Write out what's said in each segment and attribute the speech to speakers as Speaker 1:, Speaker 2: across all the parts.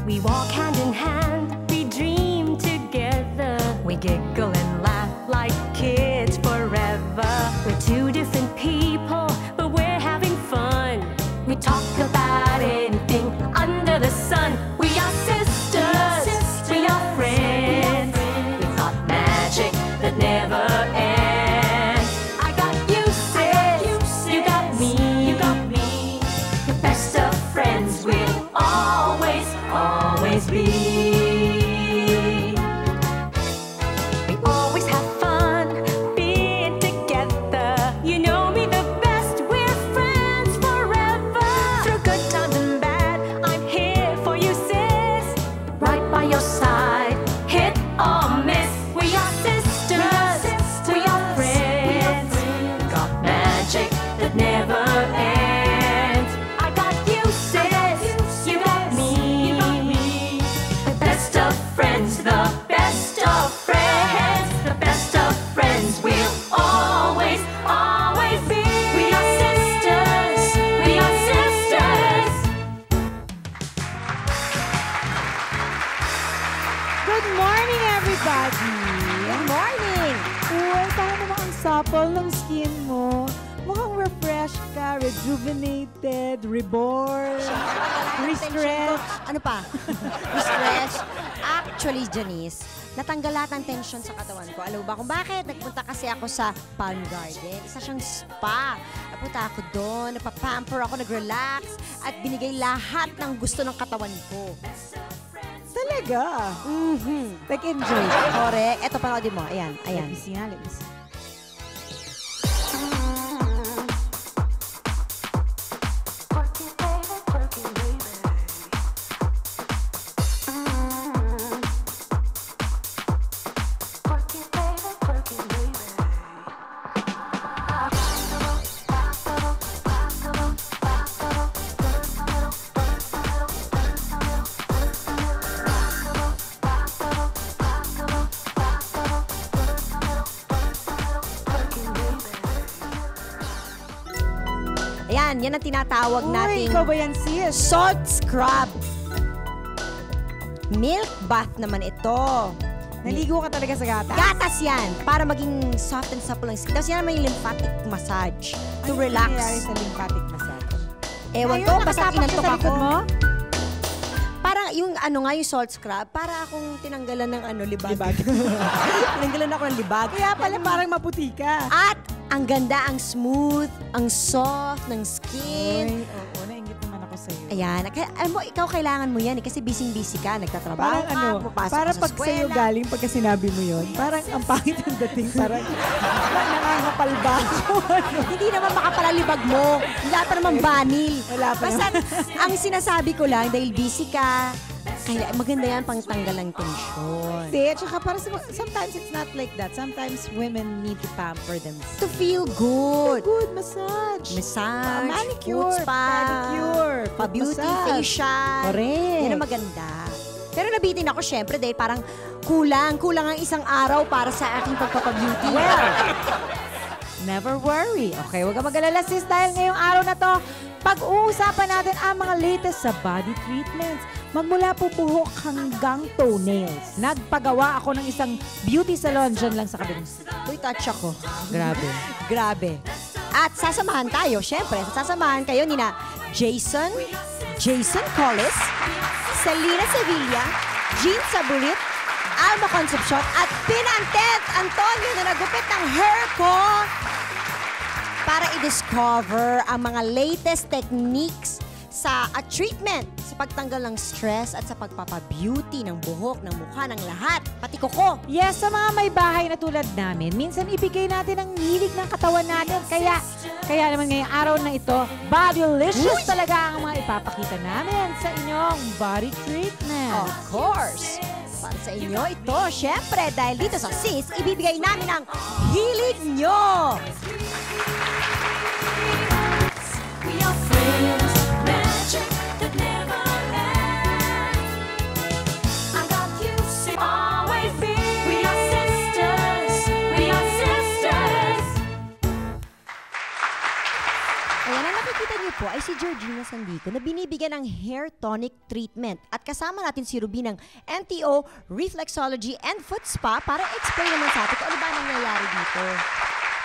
Speaker 1: We walk hand in hand, we dream together. We giggle and laugh like kids forever. We're two different people, but we're having fun. We talk about anything under the sun. We are sisters, we are friends. We've got magic that never ends. I got you, sis, you got me. The best of friends will always, always be. We always have fun being together. You know me the best, we're friends forever. Through good times and bad, I'm here for you, sis. Right by your side, hit or miss. We are sisters, we are friends. Got magic that never ends. I got you, sis, you got me. The best of friends, the best of friends. The best of friends will always, always be. We are sisters, we are sisters.
Speaker 2: Good morning, everybody!
Speaker 3: Good morning!
Speaker 2: Uy, parang naman ang supple ng skin mo. Mukhang refreshed ka, rejuvenated, reborn, refreshed.
Speaker 3: Ano pa? Refresh. Actually, Janice, natanggal lahat ng tension sa katawan ko. Alam mo ba kung bakit? Nagpunta kasi ako sa Palm Garden. Isa siyang spa. Napunta ako doon, napapamper ako, nag-relax, at binigay lahat ng gusto ng katawan ko.
Speaker 2: Talaga? Nag-enjoy.
Speaker 3: Correct. Eto, panoodin mo. Ayan, ayan.
Speaker 2: Let me see, ha? Let me see.
Speaker 3: Ayan, yan ang tinatawag
Speaker 2: Uy,
Speaker 3: nating
Speaker 2: ikaw ba yan, sis?
Speaker 3: salt scrub. Milk bath naman ito.
Speaker 2: Naligo ka talaga sa gata?
Speaker 3: Gatas yan, para maging soft and supple ang skin. Tapos yan naman yung lymphatic massage to
Speaker 2: Ano
Speaker 3: relax.
Speaker 2: nangyayari sa lymphatic massage?
Speaker 3: Ewan ko,
Speaker 2: Ayun,
Speaker 3: basta
Speaker 2: nakatapak siya
Speaker 3: inantok
Speaker 2: sa likod
Speaker 3: ako.
Speaker 2: mo?
Speaker 3: Parang yung ano nga, yung salt scrub, para akong tinanggalan ng libag. Tinanggalan ako ng libag.
Speaker 2: Kaya pala parang maputi ka.
Speaker 3: At ang ganda, ang smooth, ang soft ng skin.
Speaker 2: Uy, oo, nainggit naman ako sa'yo.
Speaker 3: Ayan. Alam mo, ikaw kailangan mo yan kasi busy-busy ka, nagtatrabaho
Speaker 2: Parang
Speaker 3: ka,
Speaker 2: ano,
Speaker 3: pupasok
Speaker 2: para
Speaker 3: ka sa
Speaker 2: pag sa'yo
Speaker 3: eskwela.
Speaker 2: galing, pagka sinabi mo yun, parang ang pangit ang dating, parang nakakapal ba ako?
Speaker 3: Hindi naman makapalalibag mo. Wala pa naman banil.
Speaker 2: Wala pa
Speaker 3: Basta, ang sinasabi ko lang, dahil busy ka, kaya maganda yan pang tanggal ng tensyon.
Speaker 2: Hindi, tsaka para sometimes it's not like that. Sometimes women need to pamper themselves.
Speaker 3: To feel good.
Speaker 2: Good massage.
Speaker 3: Massage,
Speaker 2: Manicure,
Speaker 3: foot spa,
Speaker 2: pedicure, foot
Speaker 3: pa-beauty,
Speaker 2: massage.
Speaker 3: facial.
Speaker 2: Correct.
Speaker 3: Yan ang maganda. Pero nabitin ako syempre dahil parang kulang ang isang araw para sa aking pagpapabeauty.
Speaker 2: Well, never worry. Okay, huwag ka mag-alala, sis, dahil ngayong araw na to, pag-uusapan natin ang mga latest sa body treatments. Magmula po buhok hanggang toenails. Nagpagawa ako ng isang beauty salon dyan lang sa kabilang.
Speaker 3: Uy, touch ako.
Speaker 2: Grabe.
Speaker 3: Grabe. At sasamahan tayo, syempre. Sasamahan kayo ni na Jason Collis, Selena Sevilla, Jean Saburit, Alma Concepcion, at Pinantet Antonio na nagupit ng hair ko para i-discover ang mga latest techniques sa treatment, sa pagtanggal ng stress at sa pagpapabeauty ng buhok, ng mukha, ng lahat, pati kuko.
Speaker 2: Yes, sa mga may bahay na tulad namin, minsan ibigay natin ang hilig ng katawan natin. Kaya naman ngayong araw na ito, bodylicious talaga ang mga ipapakita namin sa inyong body treatment.
Speaker 3: Of course! Para sa inyo ito, syempre, dahil dito sa Sis, ibibigay namin ang hilig nyo!
Speaker 1: We are friends, magic that never ends. I got you, sis, always be. We are sisters, we are sisters.
Speaker 3: Ayan, ang nakikita niyo po ay si Georgina Sandico na binibigyan ng hair tonic treatment. At kasama natin si Ruby ng NTO, Reflexology and Foot Spa para explain naman sa atin kung ano ba nangyayari dito.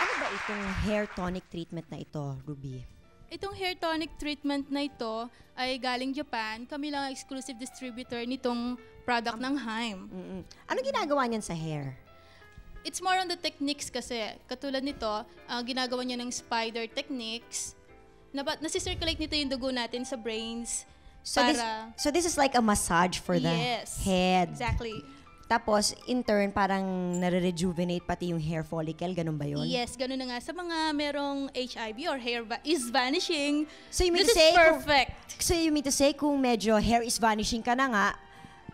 Speaker 3: Ano ba itong hair tonic treatment na ito, Ruby?
Speaker 4: Itong hair tonic treatment na ito ay galing Japan. Kami lang ang exclusive distributor nitong product ng Haim.
Speaker 3: Ano ginagawa niyan sa hair?
Speaker 4: It's more on the techniques kasi. Katulad nito, ginagawa niya ng spider techniques. Nasicirculate nito yung dugo natin sa brains.
Speaker 3: So this is like a massage for the head.
Speaker 4: Exactly.
Speaker 3: Tapos, in turn, parang nare-rejuvenate pati yung hair follicle. Ganun ba yun?
Speaker 4: Yes, ganun na nga. Sa mga merong HIV or hair is vanishing,
Speaker 3: So you mean
Speaker 4: this
Speaker 3: to say,
Speaker 4: is perfect.
Speaker 3: So you mean to say, kung medyo hair is vanishing ka na nga,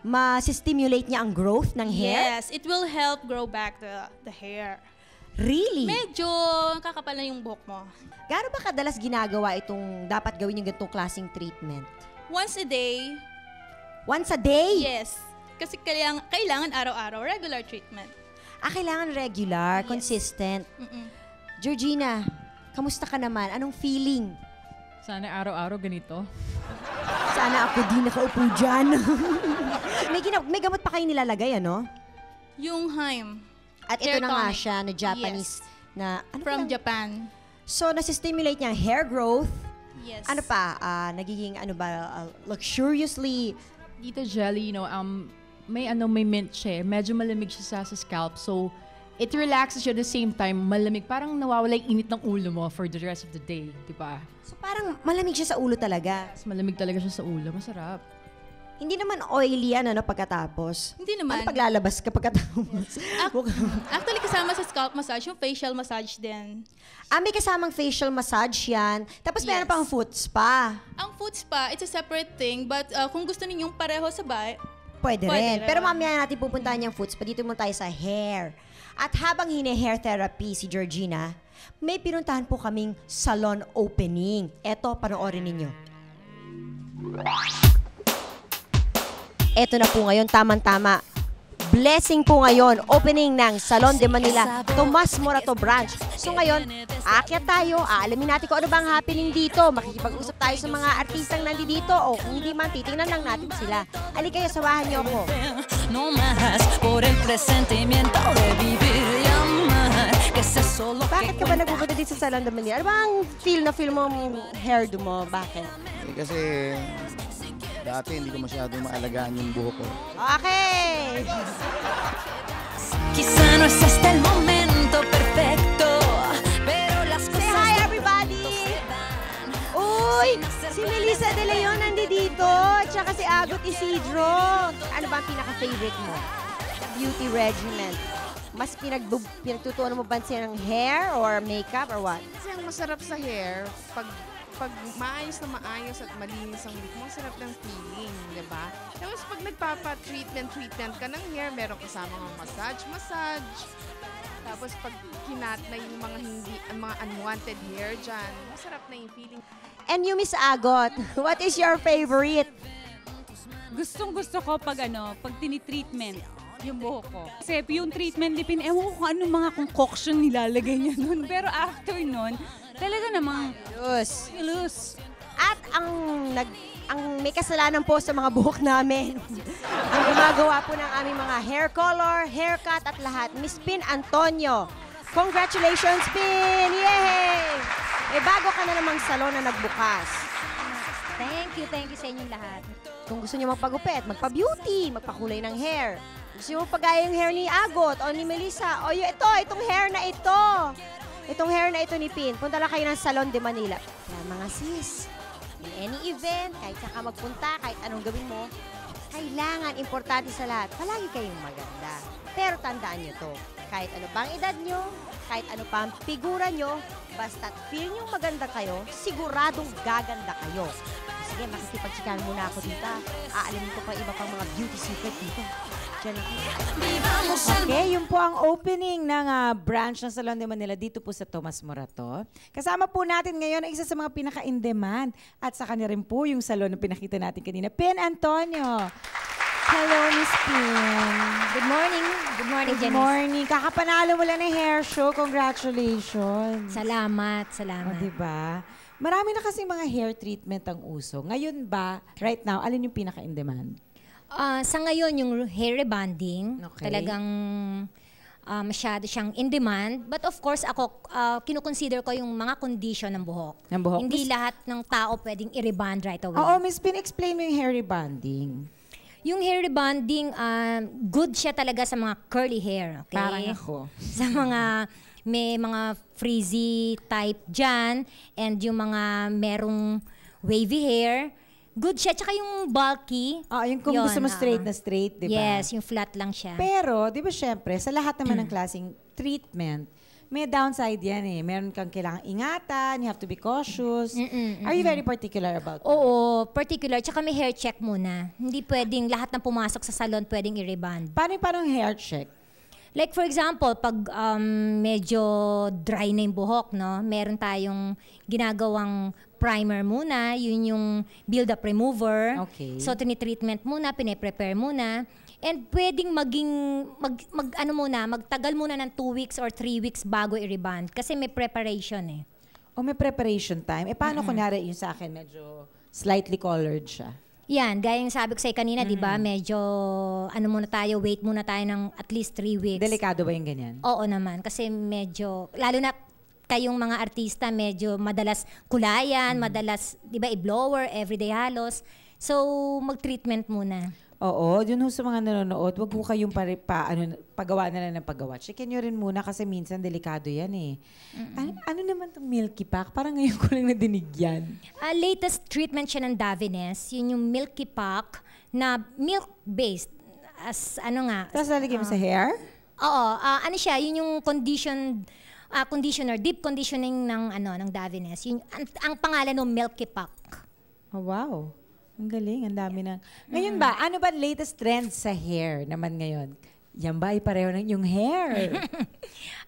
Speaker 3: ma-stimulate niya ang growth ng hair?
Speaker 4: Yes, it will help grow back the hair.
Speaker 3: Really?
Speaker 4: Medyo kakapal na yung buhok mo.
Speaker 3: Gaano ba kadalas ginagawa itong dapat gawin yung ganitong klaseng treatment?
Speaker 4: Once a day,
Speaker 3: Once a day?
Speaker 4: yes. Kasi kailangan araw-araw, regular treatment.
Speaker 3: Kailangan regular,
Speaker 4: Yes.
Speaker 3: consistent.
Speaker 4: Mm-mm.
Speaker 3: Georgina, kamusta ka naman? Anong feeling?
Speaker 5: Sana araw-araw ganito.
Speaker 3: Sana ako di nakaupo dyan. may gamot pa kayo nilalagay, ano?
Speaker 4: Yung Haim,
Speaker 3: At ito
Speaker 4: Hair
Speaker 3: na nga
Speaker 4: tonic.
Speaker 3: siya, na Japanese, na ano
Speaker 4: from
Speaker 3: ba?
Speaker 4: Japan.
Speaker 3: So, nasi-stimulate niya ang hair growth.
Speaker 4: Yes.
Speaker 3: Ano pa? Nagiging, luxuriously,
Speaker 5: Dito jelly, may mint siya. Medyo malamig siya sa scalp. So, it relaxes you at the same time. Malamig. Parang nawawala yung init ng ulo mo for the rest of the day. Di ba?
Speaker 3: so parang malamig siya sa ulo talaga.
Speaker 5: Mas malamig talaga siya sa ulo. Masarap.
Speaker 3: Hindi naman oily yan, pagkatapos.
Speaker 4: Hindi naman.
Speaker 3: Ano paglalabas ka pagkatapos?
Speaker 4: Actually, kasama sa scalp massage, yung facial massage din.
Speaker 3: May kasamang facial massage yan. Tapos meron
Speaker 4: Yes.
Speaker 3: pang foot spa.
Speaker 4: Ang foot spa, it's a separate thing, but kung gusto ninyong pareho sabay,
Speaker 3: Pwede
Speaker 4: Pwede
Speaker 3: rin.
Speaker 4: rin.
Speaker 3: Pero mamaya natin pupuntahan yung foot spa. Dito muna tayo sa hair. At habang hine-hair therapy si Georgina, may pinuntahan po kaming salon opening. Eto, panoorin ninyo. Eto na po ngayon, tamang-tama. Blessing po ngayon, opening ng Salon de Manila, Tomas Morato branch. So ngayon, aakyat tayo, aalamin natin kung ano bang happening dito. Makikipag-usap tayo sa mga artistang nandito o kung hindi man, titingnan lang natin sila. Halika kayo, sawahan niyo ako.
Speaker 6: No más por el presentimiento de vivir y amar que sea solo
Speaker 3: Bakit ka ba nagpupunta dito sa Salon de Manila? Ano bang feel mo yung hairdo mo? Bakit?
Speaker 7: Kasi dati hindi ko masyadong maalagaan yung buhok ko.
Speaker 3: Okay!
Speaker 6: quizá no es este el momento perfecto pero las
Speaker 3: Say
Speaker 6: cosas
Speaker 3: hi, everybody! Uy! Si Melissa De Leon nandito, tsaka si Agot Isidro. Ano ba ang pinaka-favorite mo? Beauty regimen. Mas pinagtutuan mo ba siya ng hair or makeup or what?
Speaker 8: Kasi ang masarap sa hair, pag maayos na maayos at malinis ang look mo, ang sarap ng feeling, di ba? Tapos pag nagpapa-treatment ka ng hair, meron kasamang massage. Tapos pag kinat na yung mga unwanted hair dyan, masarap na yung feeling.
Speaker 3: And you, Miss Agot, what is your favorite?
Speaker 9: Gustong-gusto ko pag tinitreatment yung buhok ko. Kasi yung treatment, ewan ko kung anong mga concoction nilalagay niya nun. Pero after nun, talaga namang loose.
Speaker 3: At ang may kasalanan po sa mga buhok namin. Ang gumagawa po ng aming mga hair color, haircut at lahat, Miss Pin Antonio. Congratulations, Pin! Yay! Bago ka na namang salon na nagbukas.
Speaker 10: Thank you sa inyong lahat.
Speaker 3: Kung gusto niyo magpagupit, magpa-beauty, magpakulay ng hair. Gusto niyo magpagaya yung hair ni Agot o ni Melissa. O itong hair na ito. Itong hair na ito ni Pin. Punta lang kayo ng Salon de Manila. Kaya mga sis, in any event, kahit saan ka magpunta, kahit anong gawin mo, kailangan, importante sa lahat, palagi kayong maganda. Pero tandaan nyo to, kahit ano pa ang edad nyo, kahit ano pa ang figura nyo, basta't feel nyo maganda kayo, siguradong gaganda kayo. Sige, makikipagsikan muna ako dito. Aalamin ko pa iba pang mga beauty secret dito. Diyan ako.
Speaker 2: Okay, yun po ang opening ng branch ng Salon de Manila dito po sa Tomas Morato. Kasama po natin ngayon ang isa sa mga pinaka-in-demand at sa kanya rin po yung salon na pinakita natin kanina, Pin Antonio. Hello, Miss Pin.
Speaker 10: Good morning. Good morning,
Speaker 2: Good
Speaker 10: Janice.
Speaker 2: morning. Kakapanalo mo lang ng hair show. Congratulations.
Speaker 10: Salamat.
Speaker 2: O, diba? Marami na kasi mga hair treatment ang uso. Ngayon ba, right now, alin yung pinaka-in demand?
Speaker 10: Sa ngayon, yung hair rebonding,
Speaker 2: Okay.
Speaker 10: talagang masyado siyang in demand. But of course, ako, kinukonsider ko yung mga condition ng buhok.
Speaker 2: Ng buhok?
Speaker 10: Hindi lahat ng tao pwedeng i-rebond right away.
Speaker 2: Oo, Miss Pin, explain mo yung hair rebonding.
Speaker 10: Yung hair rebonding, good siya talaga sa mga curly hair. Okay?
Speaker 2: Parang ako.
Speaker 10: Sa mga may mga frizzy type dyan and yung mga merong wavy hair, good siya. Tsaka yung bulky.
Speaker 2: Yung kung
Speaker 10: yun,
Speaker 2: gusto mo straight na straight, di ba?
Speaker 10: Yes, yung flat lang siya.
Speaker 2: Pero, di ba syempre, sa lahat naman ng klaseng treatment, may downside yan eh. Meron kang kailangang ingatan, you have to be cautious. Are you very particular about that?
Speaker 10: Oo, particular. Tsaka may hair check muna. Hindi pwedeng lahat ng pumasok sa salon pwedeng i-rebond.
Speaker 2: Paano yung hair check?
Speaker 10: Like for example, pag medyo dry na yung buhok, no, meron tayong ginagawang primer muna, yun yung build-up remover.
Speaker 2: Okay.
Speaker 10: So, tinitreatment muna, pine-prepare muna. And pwedeng magtagal muna ng 2 weeks or 3 weeks bago i-rebond. Kasi may preparation eh.
Speaker 2: May preparation time. Paano kunyari yung sa akin, medyo slightly colored siya?
Speaker 10: Yan, gaya yung sabi ko sa'yo kanina, di ba? Medyo, wait muna tayo ng at least 3 weeks.
Speaker 2: Delikado ba yung ganyan?
Speaker 10: Oo naman, kasi medyo, lalo na kayong mga artista, medyo madalas kulayan, madalas, di ba, i-blower, everyday halos. So, mag-treatment muna.
Speaker 2: Oo, yun ho sa mga nanonood, wag ho kayong pagawa na lang ng paggawa. Checkin nyo rin muna kasi minsan delikado yan eh. Ano naman itong Milky Pack? Parang ngayon ko lang nadinig yan.
Speaker 10: Latest treatment siya ng Davines, yun yung Milky Pack na milk-based.
Speaker 2: Tapos lalagyan mo sa hair?
Speaker 10: Oo, siya, yun yung conditioner, deep conditioning ng Davines. Yun, ang pangalan ng Milky Pack.
Speaker 2: Oh, wow. Ang galing, ang dami ng... Ngayon ba, ano ba latest trend sa hair naman ngayon? Yan ba ay pareho ng yung hair?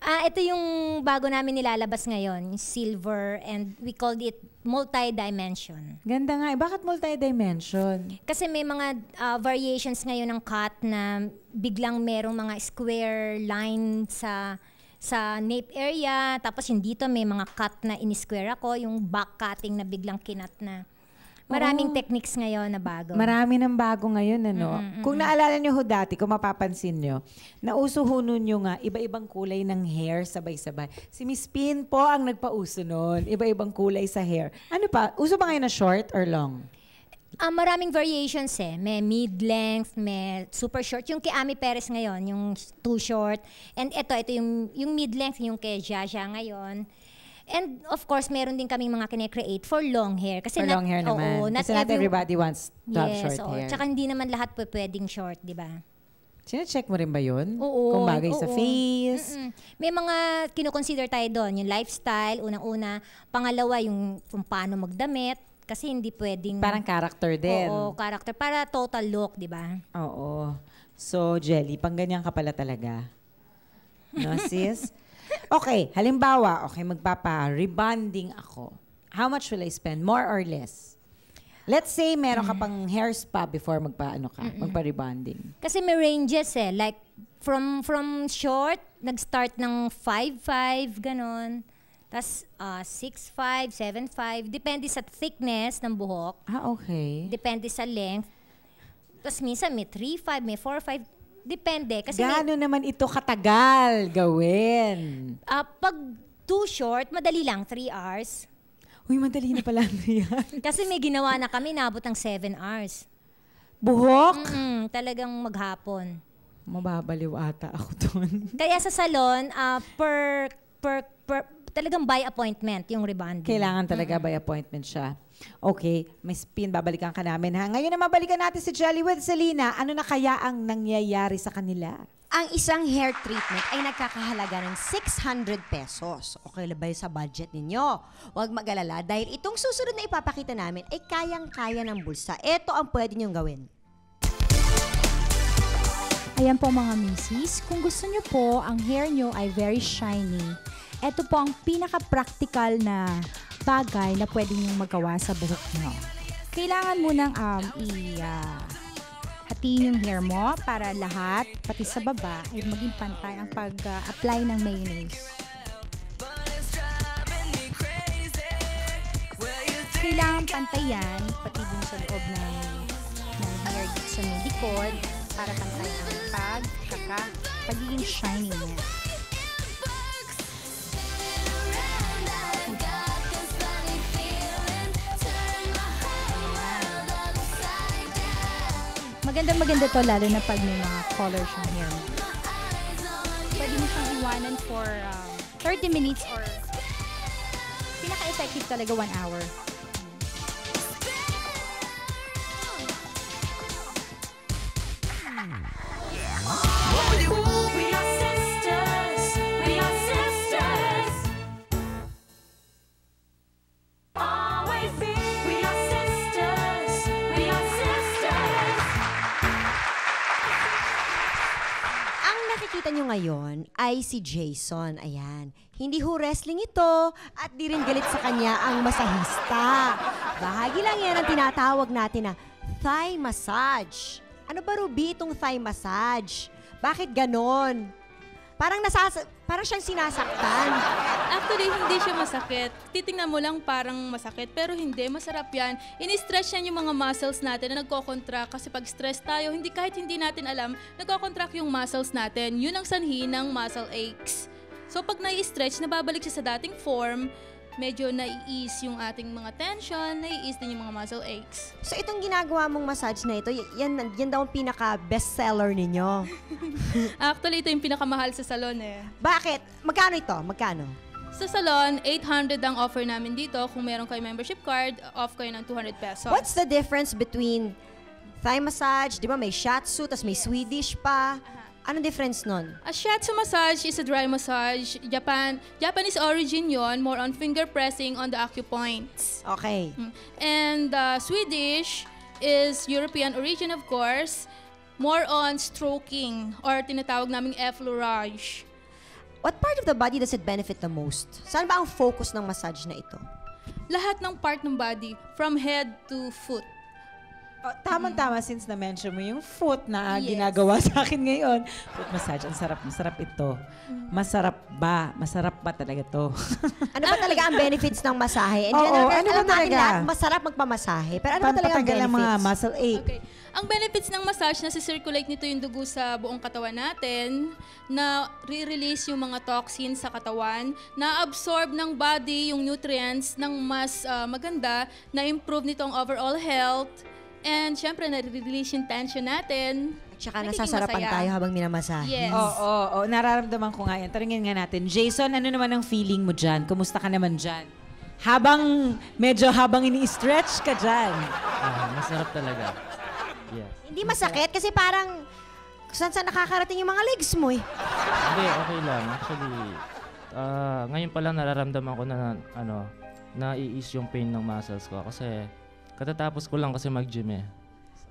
Speaker 10: Ito yung bago namin nilalabas ngayon, silver, and we called it multi-dimension.
Speaker 2: Ganda nga. Bakit multi-dimension?
Speaker 10: Kasi may mga variations ngayon ng cut na biglang merong mga square line sa nape area, tapos yung dito may mga cut na in-square ako, yung back cutting na biglang kinat na. Maraming techniques ngayon na bago.
Speaker 2: Marami ng bago ngayon, ano? Kung naalala nyo ho dati, kung mapapansin nyo, nauso ho nun yung iba-ibang kulay ng hair sabay-sabay. Si Miss Pin po ang nagpauso nun. Iba-ibang kulay sa hair. Ano pa? Uso ba ngayon na short or long?
Speaker 10: Maraming variations eh. May mid-length, may super short. Yung kay Ami Perez ngayon, yung too short. And ito yung mid-length, yung kay Jaja ngayon. And of course, meron din kaming mga kine-create for long hair. Kasi
Speaker 2: long hair naman. Kasi not everybody wants to have short hair.
Speaker 10: Tsaka hindi naman lahat pwedeng short, di ba?
Speaker 2: Sine-check mo rin ba yun?
Speaker 10: Oo.
Speaker 2: Kung bagay sa face?
Speaker 10: May mga kino-consider tayo doon. Yung lifestyle, unang-una. Pangalawa, yung kung paano magdamit. Kasi hindi pwedeng...
Speaker 2: Parang character din.
Speaker 10: Oo, character. Para total look, di ba?
Speaker 2: Oo. So, Jelly, pang ganyan ka pala talaga. No, sis? Okay, halimbawa, magpapa-rebonding ako. How much will I spend? More or less? Let's say meron ka pang hair spa before magpa-rebonding.
Speaker 10: Kasi may ranges eh. Like, from short, nag-start ng 5'5", ganon. Tapos 6'5", 7'5". Depende sa thickness ng buhok.
Speaker 2: Okay.
Speaker 10: Depende sa length. Tapos minsan may 3'5", may 4'5". Depende. Kasi
Speaker 2: gaano naman ito katagal gawin?
Speaker 10: Pag too short, madali lang, 3 hours.
Speaker 2: Uy, madali na pala yan.
Speaker 10: Kasi may ginawa na kami, naabot ng 7 hours.
Speaker 2: Buhok?
Speaker 10: Talagang maghapon.
Speaker 2: Mababaliw ata ako doon.
Speaker 10: Kaya sa salon, talagang by appointment yung rebonding.
Speaker 2: Kailangan talaga by appointment siya. Okay, Miss Pin, babalikan ka namin ha. Ngayon na mabalikan natin si Jelly with Selena. Ano na kaya ang nangyayari sa kanila?
Speaker 3: Ang isang hair treatment ay nagkakahalaga ng 600 pesos. Okay na ba yun sa budget ninyo? Huwag mag-alala dahil itong susunod na ipapakita namin ay kayang-kaya ng bulsa. Ito ang pwede niyong gawin.
Speaker 11: Ayan po mga misis, kung gusto niyo po ang hair niyo ay very shiny, ito po ang pinaka-practical na bagay na pwede niyong magawa sa buhok niyo. Kailangan mo nang hatiin yung hair mo para lahat, pati sa baba, ay maging pantay ang pag-apply ng mayonnaise. kailangan pantay yan, pati dun sa loob ng hair dito sa may likod para pantay ang pagiging shiny niya. Maganda to lalo na pag may mga colors yung hair mo. Pwede mo siyang iwanan for 30 minutes or pinaka-effective talaga 1 hour.
Speaker 1: We are sisters. We are sisters. Always be. We are sisters. We are sisters.
Speaker 3: Ang nakikita nyo ngayon ay si Jason. Ayan. Hindi ho wrestling ito at di rin galit sa kanya ang masahista. Bahagi lang yan ang tinatawag natin na thigh massage. Ano ba, Ruby, itong thigh massage? Bakit ganon? Parang siyang sinasaktan.
Speaker 4: Actually, hindi siya masakit. Titingnan mo lang parang masakit, pero hindi. Masarap yan. Ini-stretch yan yung mga muscles natin na nagko-contract. Kasi pag stress tayo, kahit hindi natin alam, nagko-contract yung muscles natin. Yun ang sanhi ng muscle aches. So pag nai-stretch, nababalik siya sa dating form, medyo nai-ease yung ating mga tension, nai-ease din yung mga muscle aches.
Speaker 3: So itong ginagawa mong massage na ito, yan daw ang pinaka-bestseller ninyo.
Speaker 4: Actually, ito yung pinakamahal sa salon eh.
Speaker 3: Bakit? Magkano ito? Magkano?
Speaker 4: Sa salon, 800 ang offer namin dito. Kung meron kayo membership card, off kayo ng 200 pesos.
Speaker 3: What's the difference between thigh massage, di ba may shiatsu, tas may Swedish pa? Anong difference nun?
Speaker 4: A shiatsu massage is a dry massage. Japanese origin yon, more on finger pressing on the acupoints.
Speaker 3: Okay.
Speaker 4: And Swedish is European origin, of course, more on stroking or tinatawag naming effleurage.
Speaker 3: What part of the body does it benefit the most? Saan ba ang focus ng massage na ito?
Speaker 4: Lahat ng part ng body, from head to foot.
Speaker 2: Oh, tama-tama since na-mention mo yung foot na
Speaker 4: Yes.
Speaker 2: ginagawa sa akin ngayon. Foot massage, ang sarap. Masarap ito. Masarap ba? Masarap ba talaga to?
Speaker 3: Ano ba talaga ang benefits ng masahe? In
Speaker 2: Oo,
Speaker 3: general,
Speaker 2: ano ba
Speaker 3: alam natin
Speaker 2: talaga?
Speaker 3: lahat, masarap magpamasahe. Pero ano ba talaga ang
Speaker 2: Pampatagal ang mga
Speaker 3: benefits?
Speaker 2: muscle ache.
Speaker 4: Okay. Ang benefits ng massage, nasi-circulate nito yung dugo sa buong katawan natin, na re-release yung mga toxins sa katawan, na-absorb ng body yung nutrients ng mas maganda, na-improve nito ang overall health, and syempre, na-release yung tension natin.
Speaker 3: At saka
Speaker 4: Nagiging
Speaker 3: nasasarapan
Speaker 4: masaya.
Speaker 3: tayo habang minamasahe.
Speaker 4: Yes.
Speaker 2: Oo, nararamdaman ko nga yan. Tanungin nga natin. Jason, ano naman ang feeling mo dyan? Kumusta ka naman dyan? Habang ini-stretch ka dyan.
Speaker 12: Masarap talaga. Yes.
Speaker 3: Hindi masakit kasi parang saan nakakarating yung mga legs mo eh.
Speaker 12: Hindi, okay lang. Actually, ngayon pa lang nararamdaman ko na na-i-ease yung pain ng muscles ko kasi katatapos ko lang kasi mag-gym eh.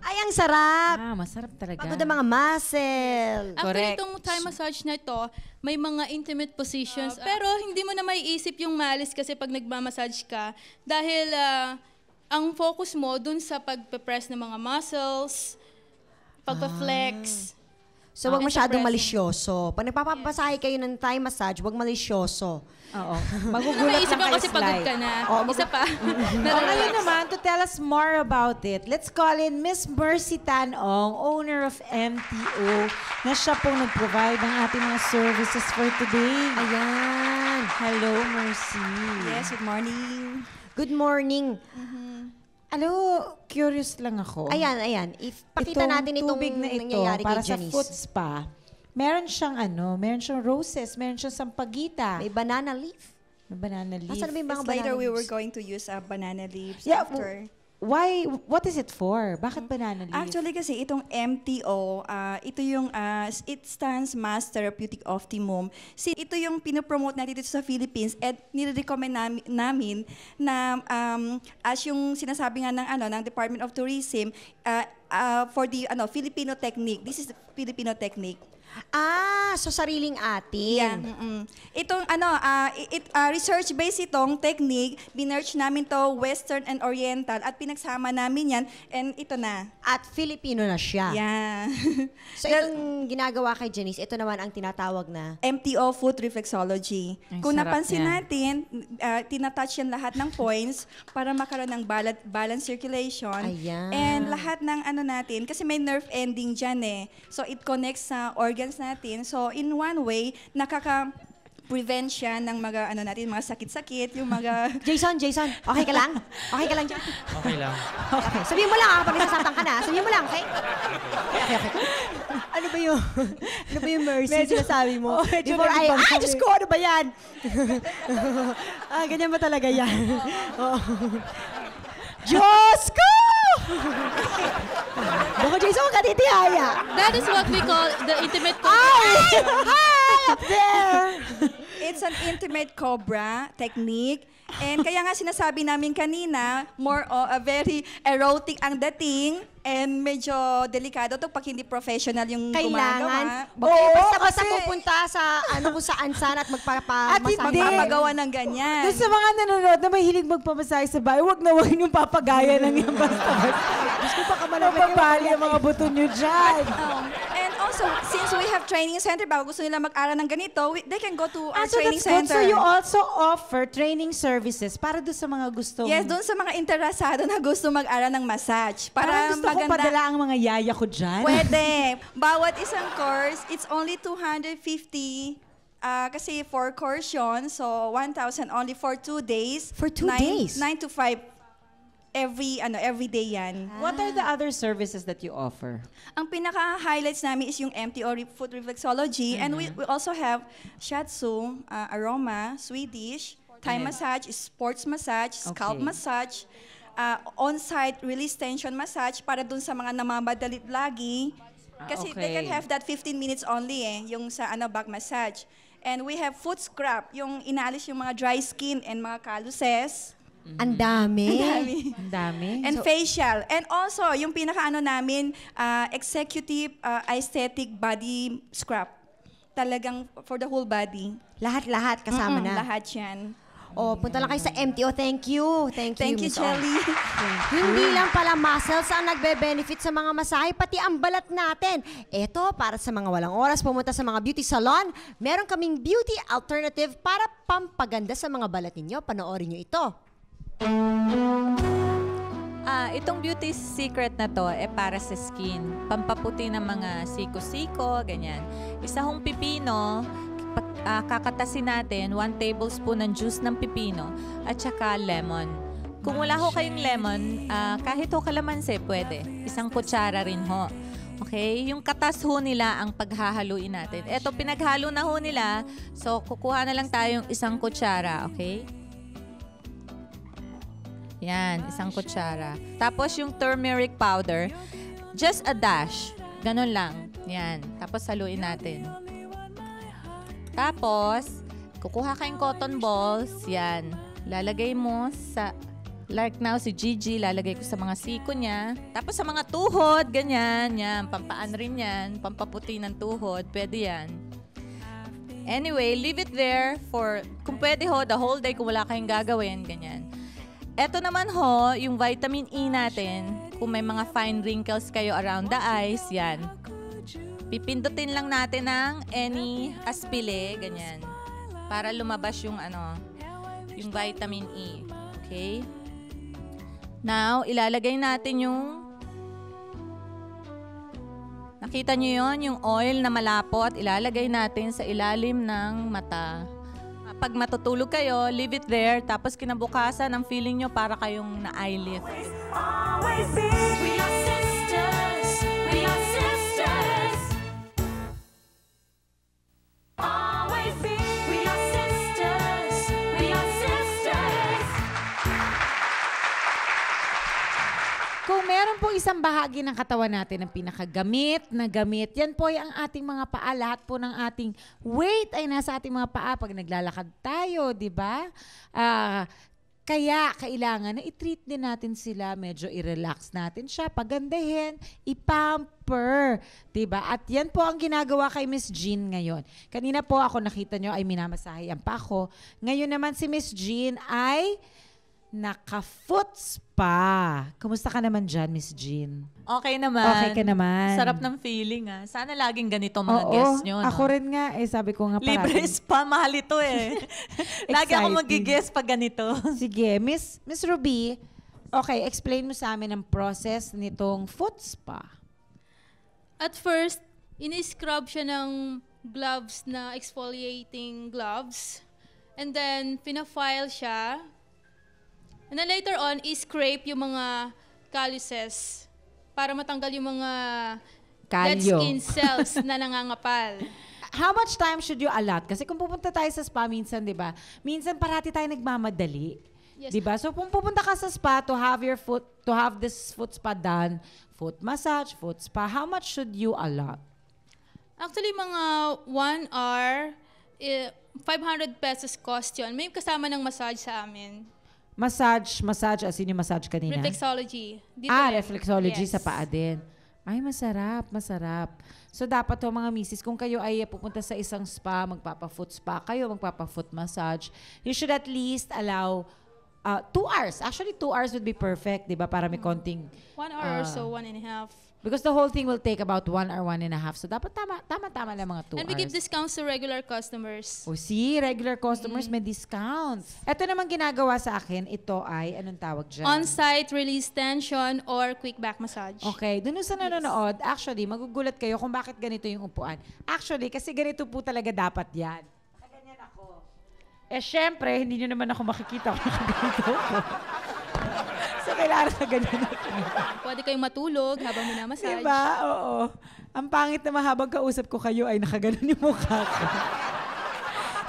Speaker 3: Ay, ang sarap!
Speaker 2: Masarap talaga.
Speaker 3: Pagod ang mga muscle.
Speaker 4: Actually, itong Thai massage na ito, may mga intimate positions. Pero hindi mo na maiisip yung malis kasi pag nagmamassage ka. Dahil ang focus mo dun sa pagpe-press ng mga muscles, pagpe-flex.
Speaker 3: So, wag
Speaker 4: and
Speaker 3: masyadong
Speaker 4: sa pressing.
Speaker 3: malisyoso. Pag nagpapapasahe kayo ng Thai massage, wag malisyoso.
Speaker 2: Oo. Magugulat
Speaker 4: Maisip
Speaker 2: lang
Speaker 4: mo
Speaker 2: kayo
Speaker 4: kasi pagod ka na. Isa pa.
Speaker 2: Ngayon naman, to tell us more about it, let's call in Miss Mercy Tanong, owner of MTO, na siya pong nag-provide ng ating mga services for today.
Speaker 3: Ayan.
Speaker 2: Hello, Mercy.
Speaker 13: Yes, good morning.
Speaker 3: Good morning.
Speaker 2: Curious lang ako.
Speaker 3: Ayan. Pakita natin itong
Speaker 2: tubig na ito
Speaker 3: nangyayari
Speaker 2: para
Speaker 3: kay
Speaker 2: sa
Speaker 3: Janice.
Speaker 2: foot spa. Meron siyang roses, meron siyang sampagita.
Speaker 3: May banana leaf.
Speaker 2: May banana leaf.
Speaker 3: Nasaan ba yung mga
Speaker 13: Yes, later
Speaker 3: banana
Speaker 13: we were
Speaker 3: leaves?
Speaker 13: going to use banana leaves
Speaker 2: Yeah,
Speaker 13: after.
Speaker 2: Why? What is it for? Bakit banana leaf?
Speaker 13: Actually kasi itong MTO, ito yung it stands Mass Therapeutic Optimum. Ito yung pinopromote natin dito sa Philippines at nire-recommend namin na as yung sinasabi nga ng Department of Tourism for the Filipino technique. This is the Filipino technique.
Speaker 3: So sariling atin.
Speaker 13: Yeah. Itong research-based itong technique, binerch namin to Western and Oriental at pinagsama namin yan and ito na.
Speaker 3: At Filipino na siya.
Speaker 13: Yeah.
Speaker 3: So itong ginagawa kay Janice, ito naman ang tinatawag na
Speaker 13: MTO foot reflexology.
Speaker 2: Ang
Speaker 13: Kung
Speaker 2: sarap
Speaker 13: napansin
Speaker 2: niyan.
Speaker 13: natin, tinatouch yan lahat ng points para magkaroon ng balance circulation.
Speaker 3: Ayan.
Speaker 13: And lahat ng natin, kasi may nerve ending dyan eh. So it connects sa organs natin. So in one way, prevent siya ng mga mga sakit-sakit, yung mga
Speaker 3: Jason, okay ka lang? Okay ka lang dyan?
Speaker 12: Okay lang.
Speaker 3: Okay. Sabihin mo lang pag nasasaktan ka na. Sabihin mo lang, okay? Okay. Ano ba yung mercy sinasabi mo? Before Diyos ko, ano ba yan? Ganyan ba talaga yan? Diyos ko! Baka Jason, huwag ka titihaya.
Speaker 4: That is what we call the intimate
Speaker 3: Hi! Up there!
Speaker 13: It's an intimate cobra technique. And kaya nga sinasabi namin kanina, more very erotic ang dating and medyo delikado to pag hindi professional yung gumagawa.
Speaker 3: Okay, basta pupunta sa kung saan-saan at
Speaker 13: magpapagawa ng ganyan.
Speaker 2: Doon sa mga nanonood na mahilig magpamasahe sa bahay, huwag yung papagaya ng yung basta-basta. Diyos ko, baka mapapali ang mga buto nyo dyan.
Speaker 13: And also, since we have training center, bago gusto nila mag-aral ng ganito, they can go to our training
Speaker 2: that's good.
Speaker 13: center.
Speaker 2: So you also offer training services para doon sa mga gusto.
Speaker 13: Yes, doon sa mga interesado na gusto mag-aral ng massage. Para
Speaker 2: gusto ko padala ang mga yaya ko dyan.
Speaker 13: Pwede. Bawat isang course, it's only 250. Kasi 4 course yun. So, 1,000 only for 2 days.
Speaker 3: For 2 days?
Speaker 13: 9 to 5. Every day yan.
Speaker 2: What are the other services that you offer?
Speaker 13: Ang pinaka-highlights namin is yung MTO foot reflexology. And we also have shiatsu, aroma, Swedish, Thai massage, sports massage, scalp massage, on-site release tension massage para dun sa mga namamadalit lagi. Kasi they can have that 15 minutes only yung sa back massage. And we have foot scrub, yung inaalis yung mga dry skin and mga calluses.
Speaker 3: Ang dami.
Speaker 2: Ang dami.
Speaker 13: And facial. And also, yung namin, executive aesthetic body scrub. Talagang for the whole body.
Speaker 3: Lahat-lahat kasama na.
Speaker 13: Lahat yan.
Speaker 3: Punta lang kayo sa MTO. Thank you. Thank you, Miss
Speaker 13: Shelly.
Speaker 3: Hindi lang pala muscles ang nagbe-benefit sa mga masahe, pati ang balat natin. Ito, para sa mga walang oras pumunta sa mga beauty salon, meron kaming beauty alternative para pampaganda sa mga balat ninyo. Panoorin nyo ito.
Speaker 14: Itong beauty secret na to para sa skin. Pampaputi ng mga siko-siko, ganyan. Isa hong pipino, kakatasin natin 1 tablespoon ng juice ng pipino at saka lemon. Kung wala ho kayong lemon, kahit ho kalamansi, pwede. 1 kutsara rin ho. Okay? Yung katas ho nila ang paghahaluin natin. Eto, pinaghalo na ho nila. So, kukuha na lang tayong 1 kutsara. Okay? Yan, 1 kutsara. Tapos yung turmeric powder, just a dash. Ganun lang. Yan. Tapos haluin natin. Tapos, kukuha kayong cotton balls. Yan. Lalagay mo sa, like now si Gigi, lalagay ko sa mga siko niya. Tapos sa mga tuhod, ganyan. Yan. Pampaan rin yan. Pampaputi ng tuhod. Pwede yan. Anyway, leave it there for, kung pwede ho, the whole day kung wala kayong gagawin. Ganyan. Eto naman ho, yung vitamin E natin, kung may mga fine wrinkles kayo around the eyes, yan. Pipindutin lang natin ng any aspile, ganyan. Para lumabas yung yung vitamin E. Okay? Now, ilalagay natin yung, nakita nyo yon, yung oil na malapot, ilalagay natin sa ilalim ng mata. Pag matutulog kayo, leave it there. Tapos kinabukasan, ang feeling nyo para kayong na-eye lift.
Speaker 1: We are sisters. We are sisters. Always be. We are sisters. We are sisters.
Speaker 2: Kung meron pong isang bahagi ng katawan natin ng pinakagamit na gamit, yan po ay ang ating mga paa. Lahat po ng ating weight ay nasa ating mga paa pag naglalakad tayo, di ba? Kaya kailangan na i-treat din natin sila, medyo i-relax natin siya, pagandahin, i-pamper, 'di ba? At yan po ang ginagawa kay Miss Jean ngayon. Kanina po ako nakita nyo ay minamasahihan pa ako. Ngayon naman si Miss Jean ay naka-foot spa. Kumusta ka naman dyan, Miss Jean?
Speaker 14: Okay naman.
Speaker 2: Okay ka naman.
Speaker 14: Sarap ng feeling Sana laging ganito mga guests nyo.
Speaker 2: Ako rin nga, sabi ko nga
Speaker 14: Libre spa, mahal ito Lagi ako mag-guest pag ganito.
Speaker 2: Sige, Miss Ruby, okay, explain mo sa amin ang process nitong foot spa.
Speaker 4: At first, ini-scrub siya ng gloves na exfoliating gloves. And then, pina-file siya. And then later on, i-scrape yung mga calluses para matanggal yung mga dead skin cells na nangangapal.
Speaker 2: How much time should you allot? Kasi kung pupunta tayo sa spa minsan, di ba? Minsan parati tayo nagmamadali.
Speaker 4: Yes.
Speaker 2: Di ba? So kung pupunta ka sa spa to have this foot spa done, foot massage, foot spa, how much should you allot?
Speaker 4: Actually, mga 1 hour, 500 pesos cost yun. May kasama ng massage sa amin.
Speaker 2: Massage as in yung massage kanina?
Speaker 4: Reflexology.
Speaker 2: Reflexology
Speaker 4: Yes.
Speaker 2: sa paa din. Ay, masarap. So, dapat to mga misis, kung kayo ay pupunta sa isang spa, magpapa-foot spa kayo, magpapa-foot massage, you should at least allow 2 hours. Actually, 2 hours would be perfect, di ba? Para may konting...
Speaker 4: 1 hour or so, 1.5.
Speaker 2: Because the whole thing will take about 1 or 1.5. So, dapat tama lang mga 2 hours.
Speaker 4: And we give discounts to regular customers.
Speaker 2: O regular customers may discounts. Ito naman ginagawa sa akin, ito ay, anong tawag dyan?
Speaker 4: On-site release tension or quick back massage.
Speaker 2: Okay, dun sa nanonood, actually, magugulat kayo kung bakit ganito yung upuan. Actually, kasi ganito po talaga dapat yan. Ganyan ako. Syempre, hindi nyo naman ako makikita kung ganito ako. So, kailangan na ganyan ako.
Speaker 4: Pwede kayong matulog habang minamassage.
Speaker 2: Diba? Oo. Ang pangit na mahabang kausap ko kayo ay nakaganon yung mukha ko.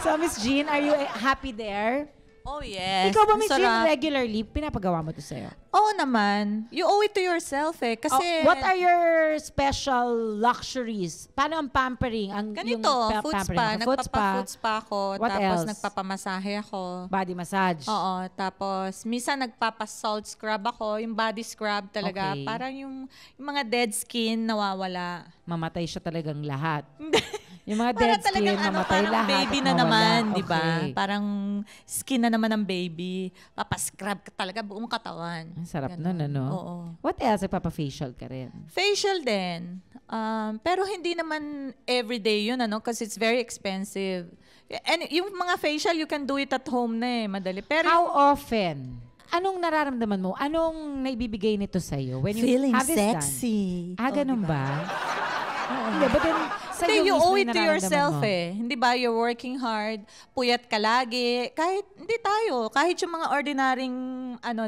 Speaker 2: So, Miss Jean, are you happy there?
Speaker 14: Oh, yes.
Speaker 2: Ikaw ba, Miss Jean,
Speaker 14: Sarap.
Speaker 2: regularly, pinapagawa mo to sa'yo?
Speaker 14: Oo naman. You owe it to yourself Kasi...
Speaker 2: what are your special luxuries? Paano ang pampering?
Speaker 14: Ganito, foot spa. Nagpapa-foot spa ako.
Speaker 2: What
Speaker 14: tapos
Speaker 2: else?
Speaker 14: nagpapamasahe ako.
Speaker 2: Body massage.
Speaker 14: Oo. Tapos, minsan nagpapa-salt scrub ako. Yung body scrub talaga.
Speaker 2: Okay.
Speaker 14: Parang yung mga dead skin nawawala.
Speaker 2: Mamatay siya talagang lahat. Yung mga
Speaker 14: Para
Speaker 2: dead skin, mamatay
Speaker 14: parang
Speaker 2: lahat.
Speaker 14: baby
Speaker 2: at
Speaker 14: na
Speaker 2: mawala.
Speaker 14: naman, di ba?
Speaker 2: Okay.
Speaker 14: Parang skin na naman ng baby. Papascrub ka talaga buong katawan.
Speaker 2: Ang sarap
Speaker 14: Ganon.
Speaker 2: nun, ano?
Speaker 14: Oo.
Speaker 2: What else? Nagpapa-facial ka rin?
Speaker 14: Facial din. Pero hindi naman everyday yun, kasi it's very expensive. And yung mga facial, you can do it at home na madali. Pero
Speaker 2: How often? Anong nararamdaman mo? Anong naibibigay nito sa'yo? When you
Speaker 14: Feeling
Speaker 2: have this
Speaker 14: sexy.
Speaker 2: Done? Ganun ba? Hindi, but then, sa'yo
Speaker 14: you
Speaker 2: mismo
Speaker 14: owe
Speaker 2: yung
Speaker 14: it to
Speaker 2: nararamdaman
Speaker 14: yourself
Speaker 2: mo.
Speaker 14: Hindi ba? You're working hard, puyat ka lagi. Kahit yung mga ordinaryong,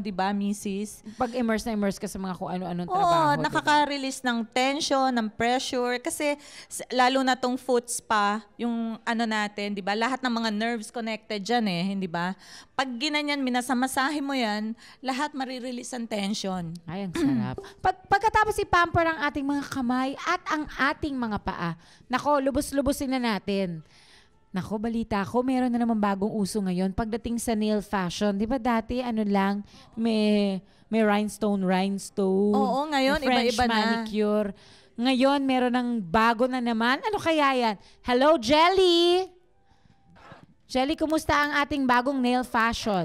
Speaker 14: di ba, misis?
Speaker 2: Pag immerse ka sa mga kung ano-anong
Speaker 14: Oo,
Speaker 2: trabaho.
Speaker 14: nakaka-release ng tension, ng pressure. Kasi lalo na tong foot spa, yung natin, di ba? Lahat ng mga nerves connected dyan hindi ba? Pag ginanyan, minasamasahe mo yan, lahat marirelease ang tension.
Speaker 2: Ay, ang sarap. Pagkatapos i-pamper ang ating mga kamay at ang ating mga paa, nako, lubos-lubosin na natin. Nako, balita ko, meron na naman bagong uso ngayon pagdating sa nail fashion. Di ba dati, may rhinestone.
Speaker 14: Oo, ngayon,
Speaker 2: French
Speaker 14: iba-iba na.
Speaker 2: manicure. Ngayon, meron ng bago na naman. Ano kaya yan? Hello, Jelly! Jelly, kumusta ang ating bagong nail fashion?